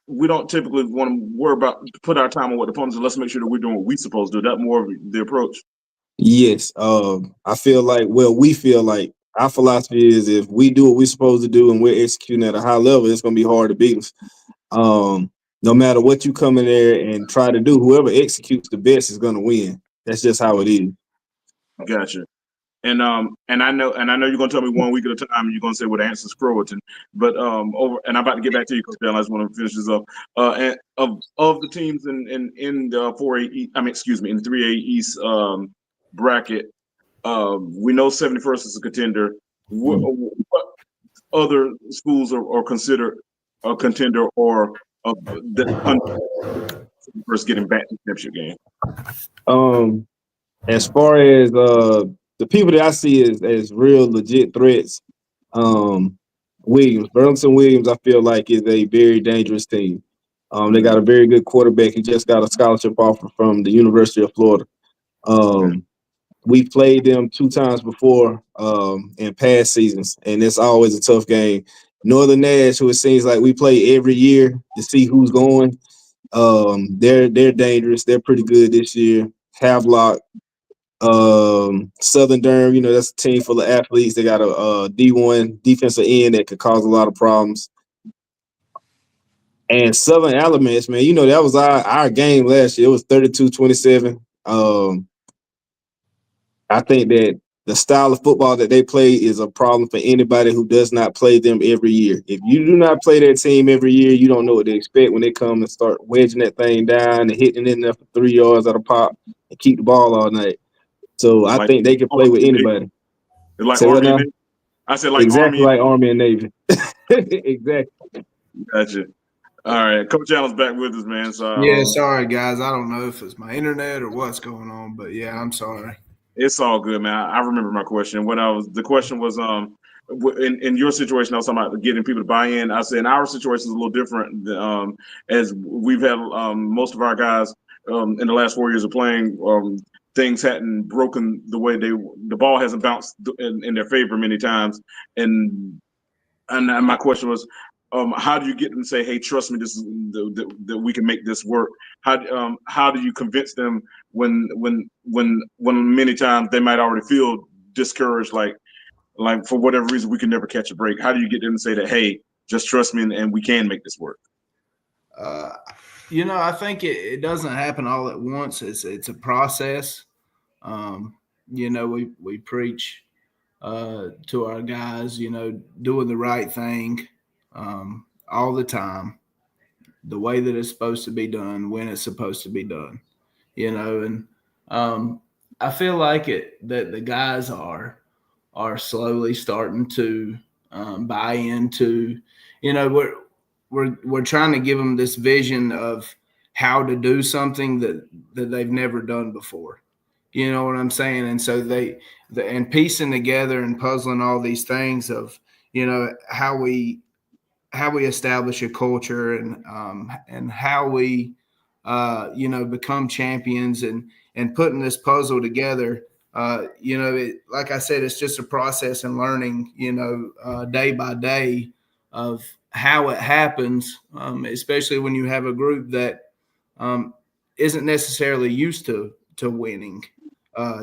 we don't typically want to worry about put our time on what the opponents do. Let's make sure that we're doing what we're supposed to do. That more of the approach. Yes. I feel like, we feel like our philosophy is if we do what we're supposed to do and we're executing at a high level, it's going to be hard to beat us. No matter what you come in there and try to do, whoever executes the best is going to win. That's just how it is. Gotcha. And I know you're gonna tell me 1 week at a time, and you're gonna say what the answer is Croatan. But and I'm about to get back to you, Coach Allen. I just want to finish this up. And of the teams in the 4A, in the 3A East bracket, we know 71st is a contender. What other schools are considered a contender or that first getting back to the championship game? As far as the people that I see as real legit threats, Burlington Williams, I feel like is a very dangerous team. They got a very good quarterback. He just got a scholarship offer from the University of Florida. We played them 2 times before in past seasons, and it's always a tough game. Northern Nash, who it seems like we play every year to see who's going. They're dangerous. They're pretty good this year. Havelock, Southern Durham, that's a team full of athletes. They got a D1 defensive end that could cause a lot of problems. And Southern Alamance, man, that was our game last year. It was 32-27. I think that the style of football that they play is a problem for anybody who does not play them every year. If you do not play that team every year, you don't know what to expect when they come and start wedging that thing down and hitting it in there for 3 yards at a pop and keep the ball all night. So I think they can play with anybody. Like Say what Army and now? Navy? I said like Exactly Army. like Army and Navy. Exactly. Gotcha. All right, Coach Allen's back with us, man. So Yeah, sorry guys. I don't know if it's my internet or what's going on, but yeah, I'm sorry. it's all good, man. I remember my question. The question was in your situation, I was talking about getting people to buy in. I said in our situation is a little different. As we've had most of our guys in the last 4 years of playing, things hadn't broken the way the ball hasn't bounced in their favor many times, and my question was, how do you get them to say, "Hey, trust me, this is that we can make this work"? How do you convince them when many times they might already feel discouraged, like for whatever reason we can never catch a break? How do you get them to say that, "Hey, just trust me, and we can make this work"? I think it doesn't happen all at once. It's a process. We preach to our guys, doing the right thing all the time, the way that it's supposed to be done, when it's supposed to be done, and I feel like that the guys are slowly starting to buy into, we're trying to give them this vision of how to do something that they've never done before. You know what I'm saying? And so and piecing together and puzzling all these things of, how we establish a culture and how we become champions and putting this puzzle together. Like I said, it's just a process and learning, day by day of how it happens, especially when you have a group that isn't necessarily used to winning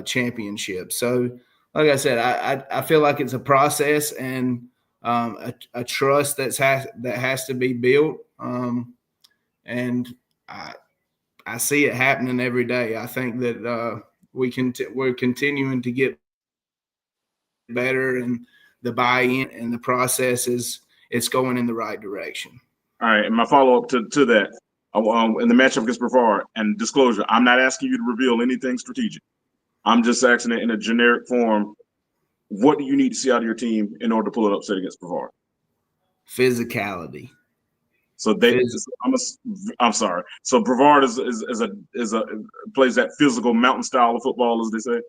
championships. So, like I said, I feel like it's a process and a trust that has to be built. and I see it happening every day. I think that we're continuing to get better, and the buy-in and the process it's going in the right direction. All right, and my follow up to that, in the matchup against Brevard, and disclosure, I'm not asking you to reveal anything strategic. I'm just asking it in a generic form. What do you need to see out of your team in order to pull an upset against Brevard? Physicality. So I'm sorry. So Brevard is a plays that physical mountain style of football, as they say.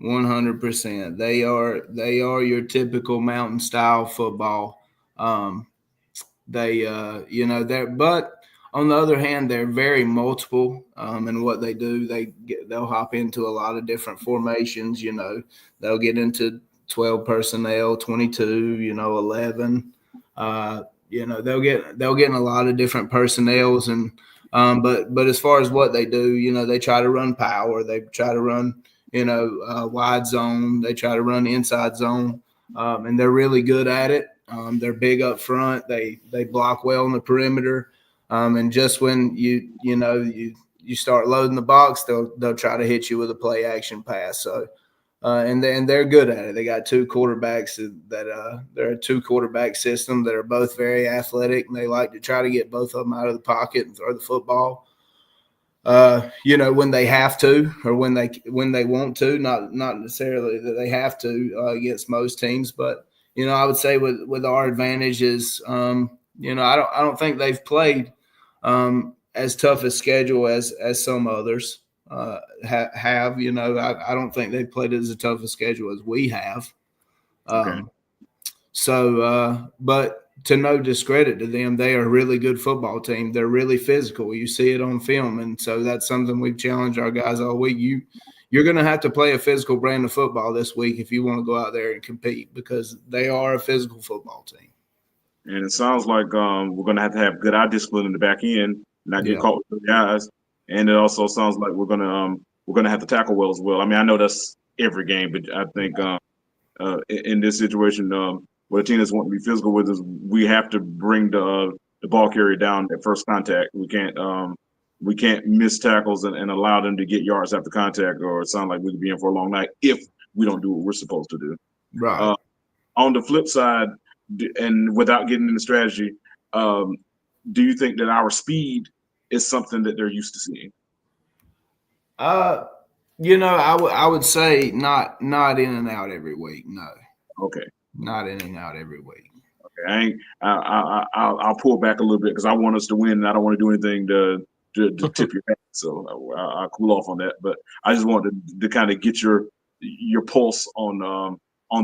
100%. They are your typical mountain style football. They they're, but on the other hand, they're very multiple in what they do. They'll hop into a lot of different formations. They'll get into 12 personnel, 22, 11. They'll get in a lot of different personnels, and but as far as what they do, they try to run power. They try to run wide zone. They try to run inside zone, and they're really good at it. They're big up front. They block well on the perimeter, and just when you start loading the box, they'll try to hit you with a play action pass. So, and they're good at it. They got two quarterbacks that they're a two quarterback system that are both very athletic, and they like to try to get both of them out of the pocket and throw the football. When they have to, or when they want to, not necessarily that they have to against most teams, but I would say with our advantage is, I don't think they've played as tough a schedule as some others have. I don't think they've played as a tough a schedule as we have. Okay. But to no discredit to them, they are a really good football team. They're really physical. You see it on film, and so that's something we've challenged our guys all week. You're going to have to play a physical brand of football this week if you want to go out there and compete, because they are a physical football team. And it sounds like we're going to have good eye discipline in the back end, not get caught with the guys. And it also sounds like we're going to have to tackle well as well. I mean, I know that's every game, but I think in this situation, what a team that's wanting to be physical with is we have to bring the ball carrier down at first contact. We can't miss tackles and allow them to get yards after contact, or it sounds like we could be in for a long night if we don't do what we're supposed to do. Right. On the flip side, and without getting into strategy, do you think that our speed is something that they're used to seeing? I would say not in and out every week. No. Okay. Not in and out every week. Okay. I'll pull back a little bit because I want us to win, and I don't want to do anything to tip your hat. So I'll cool off on that. But I just wanted to kind of get your pulse on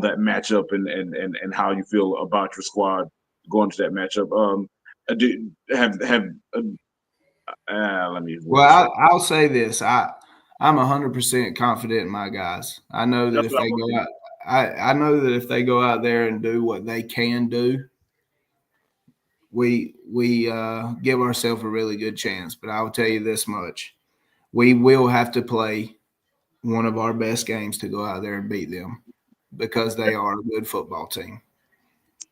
that matchup and how you feel about your squad going to that matchup. Let me. Well, I'll say this. I'm 100% confident in my guys. I know that if they go out, I know that if they go out there and do what they can do, we give ourselves a really good chance. But I will tell you this much: we will have to play one of our best games to go out there and beat them, because they are a good football team.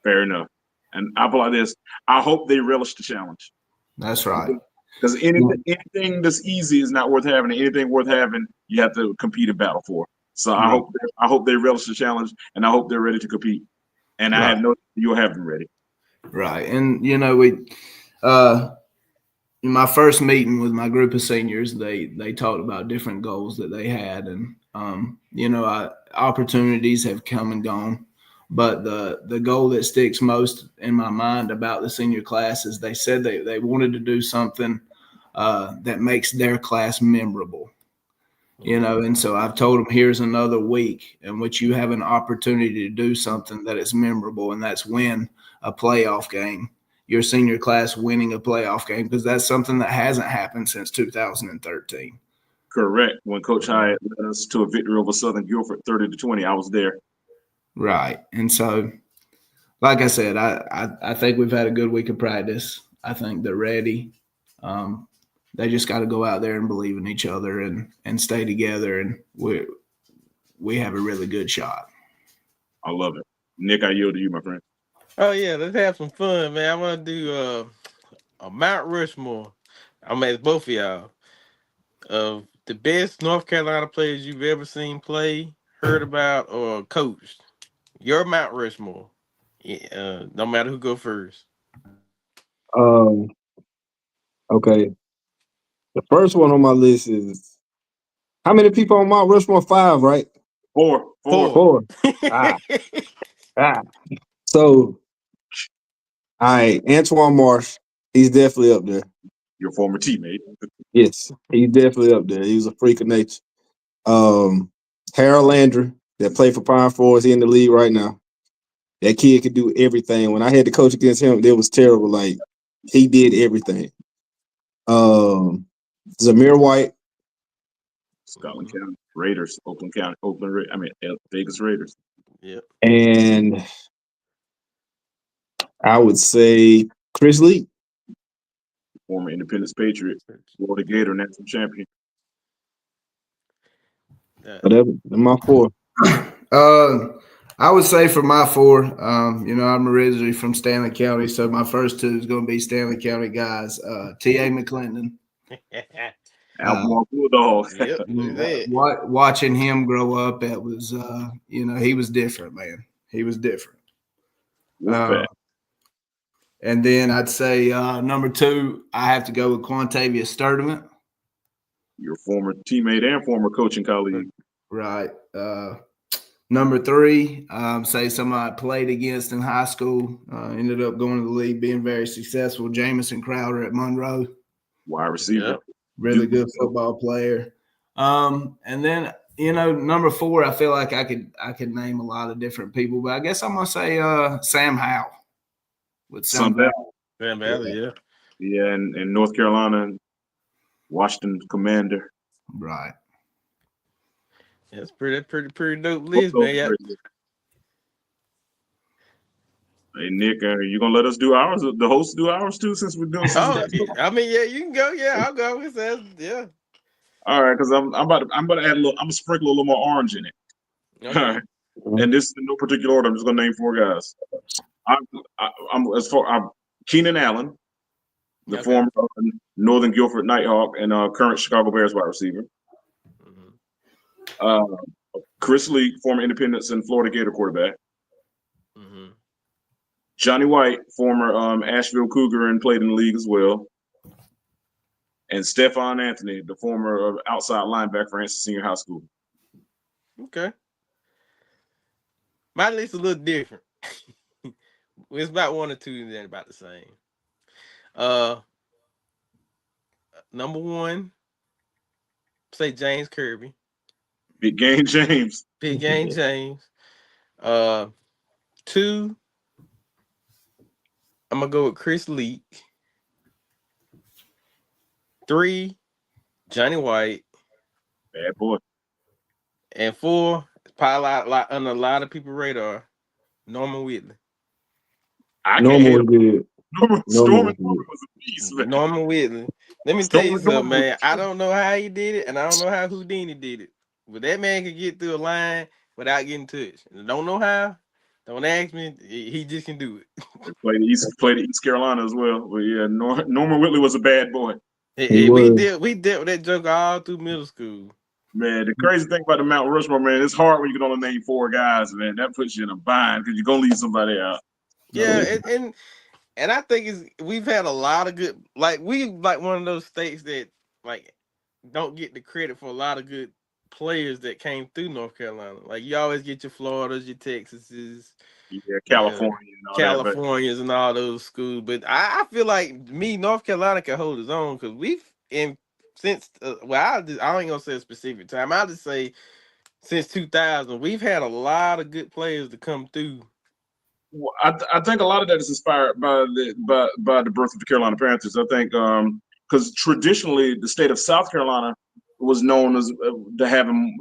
Fair enough. And I'll put it like this: I hope they relish the challenge. That's right. Because anything that's easy is not worth having. Anything worth having, you have to compete and battle for. So I hope they relish the challenge, and I hope they're ready to compete. And I have no, you'll have them ready. Right. And we in my first meeting with my group of seniors, they talked about different goals that they had, and opportunities have come and gone. But the goal that sticks most in my mind about the senior class is they said they wanted to do something that makes their class memorable. And so I've told them, here's another week in which you have an opportunity to do something that is memorable, and that's win a playoff game. Your senior class winning a playoff game, because that's something that hasn't happened since 2013. Correct. When Coach Hyatt led us to a victory over Southern Guilford, 30-20, I was there. Right. And so, like I said, I think we've had a good week of practice. I think they're ready. They just got to go out there and believe in each other and stay together, and we have a really good shot. I love it. Nick, I yield to you, my friend. Oh yeah, let's have some fun, man. I want to do a Mount Rushmore. I'm gonna ask both of y'all of the best North Carolina players you've ever seen play, heard about, or coached. Your Mount Rushmore. Yeah, no matter who go first. Um, okay. The first one on my list is how many people on Mount Rushmore? Five, right? Four. Four. Four. Ah, ah. So, all right, Antoine Marsh, he's definitely up there. Your former teammate. Yes, he's definitely up there. He was a freak of nature. Um, Harold Landry, that played for Pine Forest, he in the league right now. That kid could do everything. When I had to coach against him, it was terrible. Like he did everything. Um, Zamir White, Scotland County Raiders, Oakland County, Vegas Raiders. Yep. and I would say Chris Lee. Former Independence Patriot, Florida Gator national champion. Whatever. My four. I would say for my four, I'm originally from Stanley County, so my first two is going to be Stanley County guys. T.A. McClendon. Albemarle Bulldog. Yep. Look at that. Watching him grow up, it was, he was different, man. He was different. Wolfpack. And then I'd say number two, I have to go with Quantavia Sturdivant. Your former teammate and former coaching colleague. Right. Number three, say somebody I played against in high school, ended up going to the league, being very successful. Jamison Crowder at Monroe. Wide receiver. Yep. Really good football player. And then, number four, I feel like I could name a lot of different people, but I guess I'm gonna say Sam Howell with Sun Valley. Sam Valley, yeah. Yeah, and North Carolina, Washington Commander. Right. That's pretty dope list, man. Yeah. Hey Nick, you gonna let us do ours? The host do ours too, since we're doing. Oh, I mean, yeah, you can go. Yeah, I'll go with that. Yeah. All right, because I'm about to add a little. I'm gonna sprinkle a little more orange in it. Okay. All right, and this is in no particular order. I'm just gonna name four guys. I'm Keenan Allen, the Okay. former Northern Guilford Nighthawk and current Chicago Bears wide receiver. Mm-hmm. Chris Lee, former Independence and Florida Gator quarterback. Mm-hmm. Johnny White, former Asheville Cougar and played in the league as well. And Stephon Anthony, the former outside linebacker for Anson Senior High School. Okay. My list is a little different. It's about one or two, and then about the same. Number one, say James Kirby. Big Game James. Big Game James. Two, I'm gonna go with Chris Leak. Three, Johnny White. Bad boy. And four, probably under a lot of people's radar, Norman Whitley. I can't Normal hate was him. good. Norman was good. was a beast, man. Norman Whitley. Let me tell you something, Norman man. I don't know how he did it, and I don't know how Houdini did it. But that man could get through a line without getting touched. And I don't know how. Don't ask me. He just can do it. Played at East Carolina as well. But yeah, Norman Whitley was a bad boy. He We was. dealt with that joke all through middle school. Man, the crazy thing about the Mount Rushmore, man, it's hard when you can only name four guys, man. That puts you in a bind because you're gonna leave somebody out. Yeah, and I think we've had a lot of good, like we like one of those states that like don't get the credit for a lot of good players that came through North Carolina. Like you always get your Floridas, your Texases, Yeah, California and all that. But Californias, and all those schools. But I feel like North Carolina can hold its own because we've since I ain't gonna say a specific time. I'll just say since 2000, we've had a lot of good players to come through. I think a lot of that is inspired by the birth of the Carolina Panthers. I think because traditionally the state of South Carolina was known as to having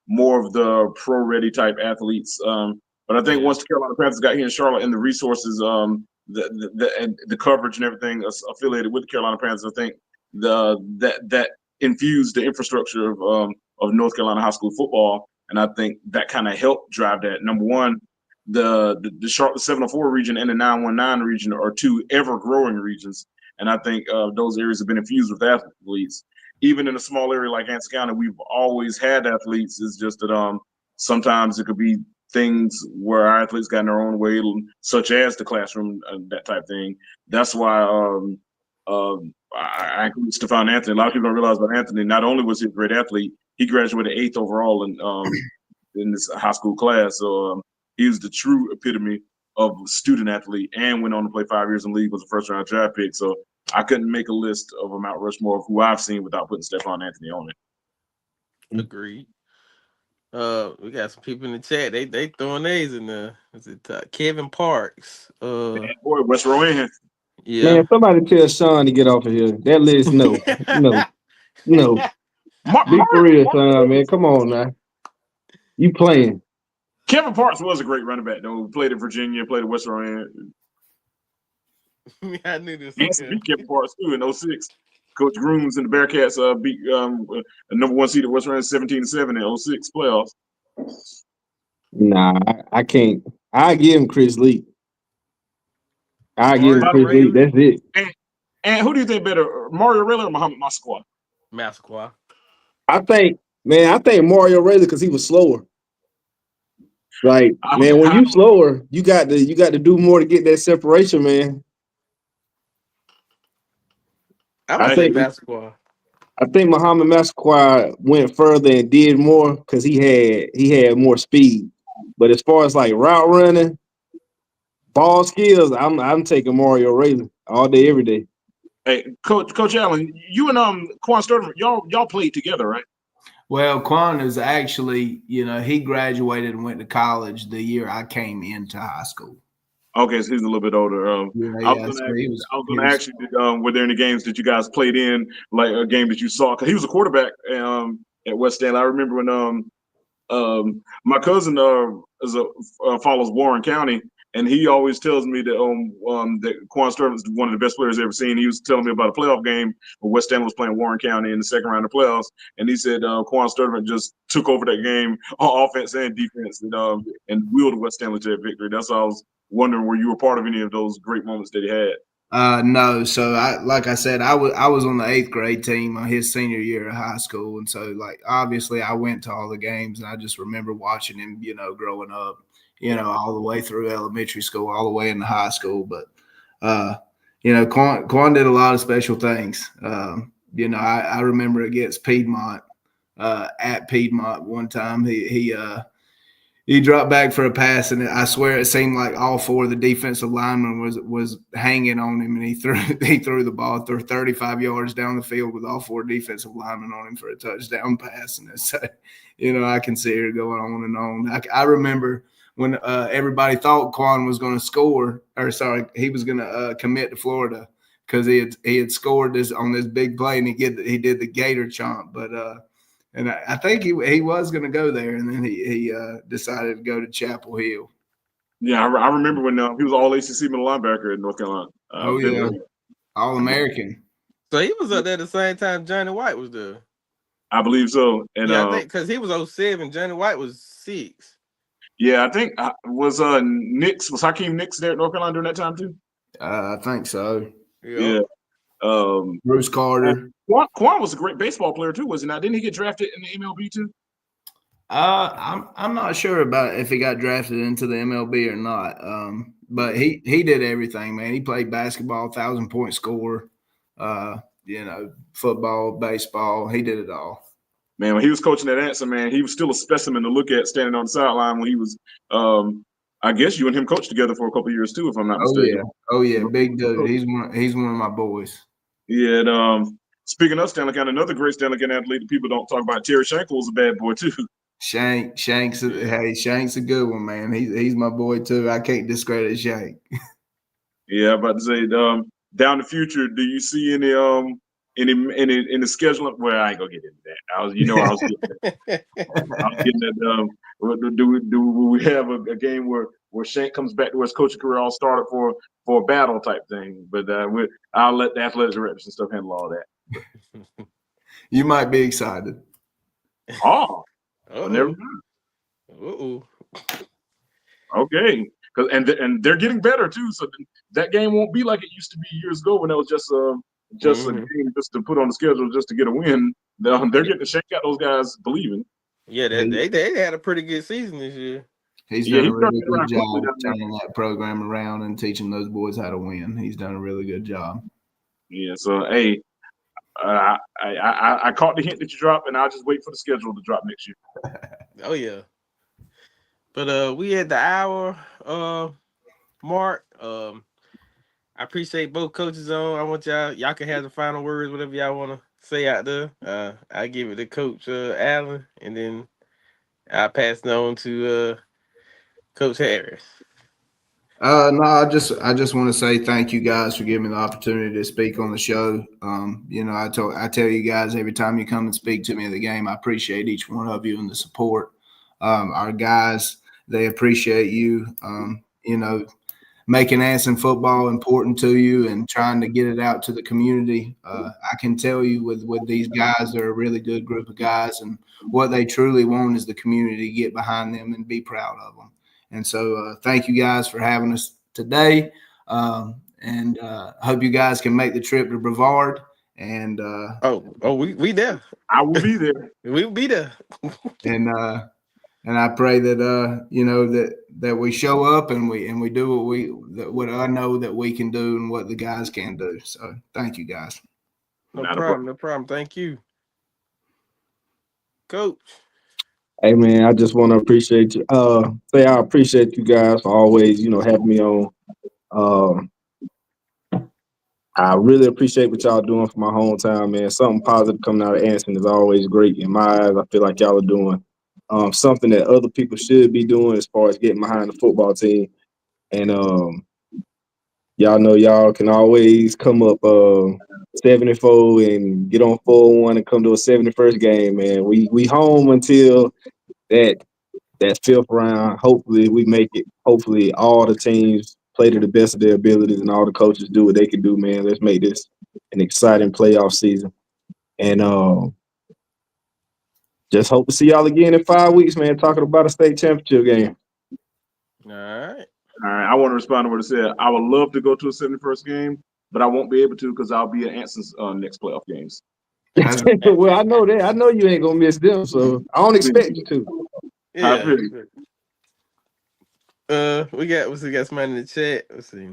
more of the pro-ready type athletes. But I think once the Carolina Panthers got here in Charlotte and the resources, the coverage and everything affiliated with the Carolina Panthers, I think that infused the infrastructure of North Carolina high school football, and I think that kind of helped drive that. Number one, the Charlotte 704 region and the 919 region are two ever growing regions, and I think those areas have been infused with athletes. Even in a small area like Anson County, we've always had athletes. It's just that sometimes it could be things where our athletes got in their own way, such as the classroom, that type of thing. That's why I include Stephon Anthony. A lot of people don't realize about Anthony. Not only was he a great athlete, he graduated 8th overall in this high school class. So he was the true epitome of a student athlete, and went on to play 5 years in the league, was a first round draft pick. So I couldn't make a list of a Mount Rushmore of who I've seen without putting Stephon Anthony on it. Agreed. We got some people in the chat. They throwing these in there. Is it Kevin Parks? Boy, West Rowan. Yeah. Man, somebody tell Sean to get off of here. That list, no. Be for real, son, man. Come on now. You playing. Kevin Parks was a great running back, though. Played at Virginia, played at West Rowan. I knew this. He beat Kevin Parks, too, in 06. Coach Grooms and the Bearcats beat a number 1 seed at West Rowan 17-7 in 06 playoffs. Nah, I can't. I give him Chris Lee. I give him Chris Lee. That's it. And who do you think better, Mario Rayler or Muhammad Massaquoi? Massaquoi. I think Mario Rayler because he was slower. Like, man, when you slower, you got to do more to get that separation, man. I think Massaquoi. I think Muhammad Massaquoi went further and did more because he had more speed. But as far as like route running, ball skills, I'm taking Mario Rayler all day, every day. Hey, Coach Allen, you and Quan Sturtevant, y'all played together, right? Well, Quan is actually, he graduated and went to college the year I came into high school. Okay, so he's a little bit older. I was going to ask you, were there any games that you guys played in, like a game that you saw? Because he was a quarterback at West Stanley. I remember when my cousin follows Warren County, and he always tells me that Quan Sturtevant is one of the best players I've ever seen. He was telling me about a playoff game where West Stanley was playing Warren County in the second round of playoffs, and he said Quan Sturtevant just took over that game on offense and defense and wheeled West Stanley to that victory. That's why I was wondering, were you a part of any of those great moments that he had? No. So like I said, I was on the 8th grade team his senior year of high school. And so obviously I went to all the games, and I just remember watching him, growing up, all the way through elementary school, all the way into high school. But, Quan did a lot of special things. I remember against Piedmont, at Piedmont one time, he dropped back for a pass, and I swear it seemed like all 4 of the defensive linemen was hanging on him, and he threw the ball 35 yards down the field with all 4 defensive linemen on him for a touchdown pass. And it's, I can see it going on and on. I remember when everybody thought Quan was going to score, or sorry, he was going to commit to Florida because he had scored this on this big play, and he did the Gator chomp, but. And I think he was going to go there, and then he decided to go to Chapel Hill. Yeah, I remember when he was all ACC middle linebacker in North Carolina. Yeah, All-American. So he was up there at the same time Johnny White was there. I believe so. And yeah, I think because he was 07, Johnny White was 6. Yeah, I think was Hakeem Nicks there at North Carolina during that time too? I think so. Yeah. Bruce Carter. Quan was a great baseball player too, was he not? Didn't he get drafted in the MLB too? I'm not sure about if he got drafted into the MLB or not. But he did everything, man. He played basketball, 1,000-point scorer, football, baseball. He did it all. Man, when he was coaching at Anson, man, he was still a specimen to look at standing on the sideline when he was I guess you and him coached together for a couple of years too, if I'm not mistaken. Oh yeah, big dude. He's one of my boys. Yeah, and speaking of Stanley County, another great Stanley County athlete that people don't talk about, Terry Shankle, was a bad boy too. Shank's a good one, man. He's my boy too. I can't discredit Shank. Yeah, I'm about to say, down the future, do you see any in the scheduling? Well, I ain't gonna get into that. I was getting that. Do we have a game where Shank comes back to his coaching career all started for a battle type thing? But I'll let the athletics reps and stuff handle all that. You might be excited. Oh, never mind. Uh-oh. Okay. and they're getting better too. So that game won't be like it used to be years ago when it was just a game just to put on the schedule just to get a win. They're getting to shake out those guys believing. Yeah, they had a pretty good season this year. He's Yeah, done a he's really turning it good around quickly job down there. turning that program around and teaching those boys how to win. He's done a really good job. Yeah, so hey, I caught the hint that you dropped, and I'll just wait for the schedule to drop next year. Oh yeah. But we at the hour mark. I appreciate both coaches on. I want y'all can have the final words, whatever y'all want to say out there. I give it to Coach Allen, and then I pass it on to Coach Harris. No, I just want to say thank you guys for giving me the opportunity to speak on the show. I tell you guys every time you come and speak to me at the game, I appreciate each one of you and the support. Our guys, they appreciate you. Making Anson football important to you and trying to get it out to the community. I can tell you with these guys, they're a really good group of guys, and what they truly want is the community to get behind them and be proud of them. And so thank you guys for having us today. And I hope you guys can make the trip to Brevard. And We there. I will be there. We'll be there. and I pray that that we show up and we do what I know that we can do and what the guys can do. So thank you guys. No problem. Thank you, Coach. Hey man, I just want to appreciate you. Say I appreciate you guys for always, having me on. I really appreciate what y'all doing for my hometown, man. Something positive coming out of Anson is always great in my eyes. I feel like y'all are doing something that other people should be doing as far as getting behind the football team. And y'all know y'all can always come up 74 and get on 4-1 and come to a 71st game, man. We home until that fifth round. Hopefully we make it. Hopefully all the teams play to the best of their abilities and all the coaches do what they can do, man. Let's make this an exciting playoff season. And just hope to see y'all again in 5 weeks, man, talking about a state championship game. All right. All right, I want to respond to what it said. I would love to go to a 71st game, but I won't be able to because I'll be at Anson's next playoff games. Well, I know that. I know you ain't gonna miss them, so I don't expect you to. Yeah. We got somebody in the chat. Let's see.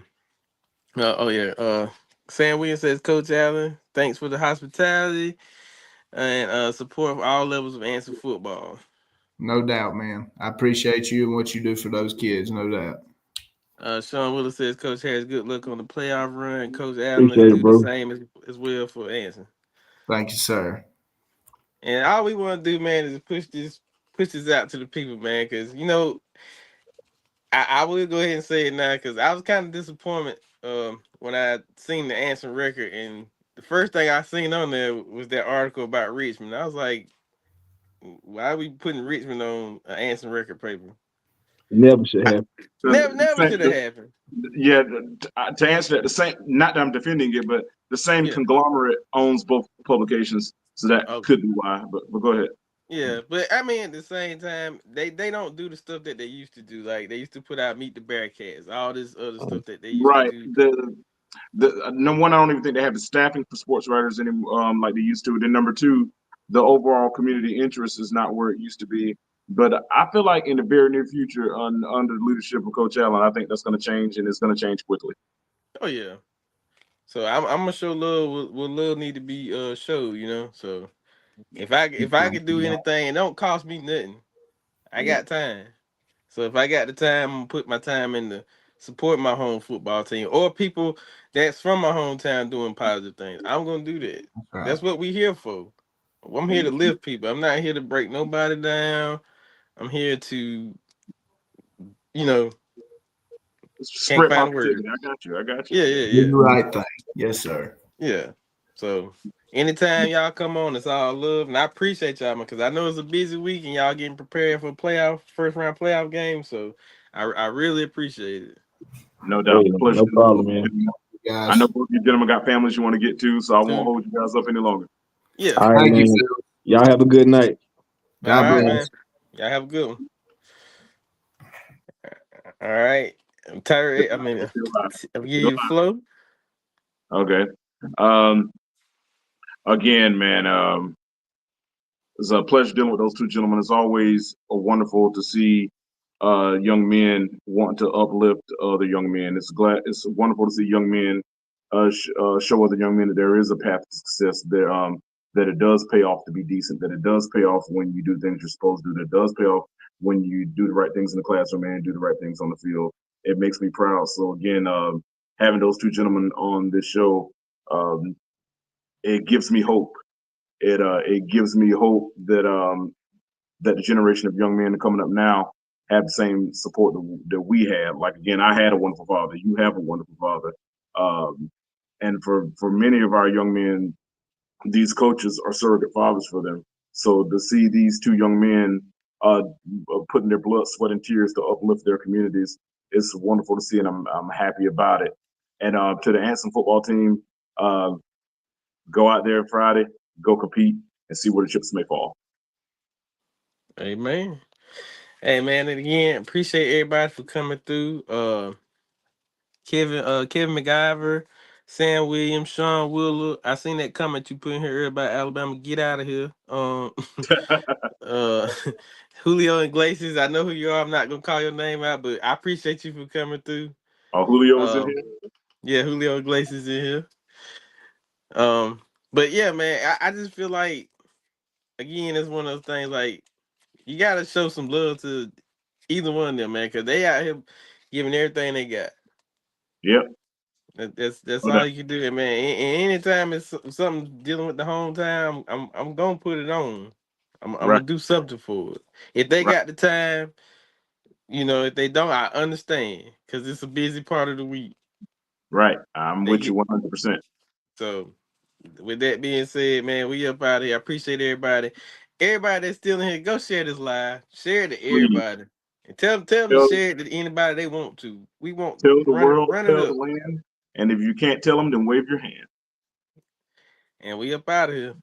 Sam Williams says, Coach Allen, thanks for the hospitality and support for all levels of Anson football. No doubt, man. I appreciate you and what you do for those kids. No doubt. Sean Willis says, Coach Harris, good luck on the playoff run. Coach Allen, let's Appreciate it, do bro. the same as well for Anson. Thank you, sir. And all we want to do, man, is push this out to the people, man, because I will go ahead and say it now because I was kind of disappointed when I seen the Anson record, and the first thing I seen on there was that article about Richmond. I was like, why are we putting Richmond on an Anson record paper? Never should happen. Never should have happened. Yeah, to answer that, the same. Not that I'm defending it, but the same conglomerate owns both publications, so that could be why. But go ahead. Yeah, but I mean, at the same time, they don't do the stuff that they used to do. Like they used to put out Meet the Bearcats, all this other stuff that they used to do. The number one, I don't even think they have the staffing for sports writers anymore, like they used to. Then number two, the overall community interest is not where it used to be. But I feel like in the very near future, under the leadership of Coach Allen, I think that's going to change, and it's going to change quickly. Oh yeah. So I'm gonna show love what love need to be showed. So if I could do anything, it don't cost me nothing. I got time. So if I got the time, I'm gonna put my time into support my home football team or people that's from my hometown doing positive things. I'm gonna do that. That's what we here for. I'm here to lift people. I'm not here to break nobody down. I'm here to, spread can't find words. I got you. Yeah. Do the right thing. Yes, sir. Yeah. So anytime y'all come on, it's all love, and I appreciate y'all, man, because I know it's a busy week and y'all getting prepared for first round playoff game. So I really appreciate it. No doubt. Pleasure. No problem, man. I know both you gentlemen got families you want to get to, so I won't hold you guys up any longer. Yeah. All right, man. Y'all have a good night. God bless. Man. Y'all have a good one. All right. Tyree, I mean, It's still live. I'm It's giving still you the flow. live. Okay. Um, again, man, it's a pleasure dealing with those two gentlemen. It's always wonderful to see young men want to uplift other young men. It's wonderful to see young men show other young men that there is a path to success. That it does pay off to be decent. That it does pay off when you do things you're supposed to do. That it does pay off when you do the right things in the classroom and do the right things on the field. It makes me proud. So again, having those two gentlemen on this show, um, it gives me hope. It gives me hope that the generation of young men coming up now have the same support that we have. Like again, I had a wonderful father. You have a wonderful father, and for many of our young men, these coaches are surrogate fathers for them. So to see these two young men uh, putting their blood, sweat, and tears to uplift their communities is wonderful to see, and I'm happy about it. And to the Anson football team, uh, go out there Friday, go compete, and see where the chips may fall. Amen. Hey man, and again, appreciate everybody for coming through. Kevin McIver, Sam Williams, Sean Wheeler. I seen that comment you put in here earlier about Alabama. Get out of here. Uh, Julio Iglesias. I know who you are. I'm not gonna call your name out, but I appreciate you for coming through. Julio's in Um, here. yeah, Julio Iglesias in here. Um, but yeah, man, I just feel like again, it's one of those things like you gotta show some love to either one of them, man, because they out here giving everything they got. Yep. That's No all doubt. you can do, and man. And anytime it's something dealing with the hometown, I'm gonna put it on. I'm Right. gonna do something for it. If they Right. got the time, if they don't, I understand because it's a busy part of the week. Right. I'm They with you get 100%. so. With that being said, man, we up out of here. I appreciate everybody. Everybody that's still in here, go share this live. Share it to Please everybody. And tell them to tell share it to anybody they want to. We want tell the run it world, run it tell the up. land, and if you can't tell them, then wave your hand. And we up out of here.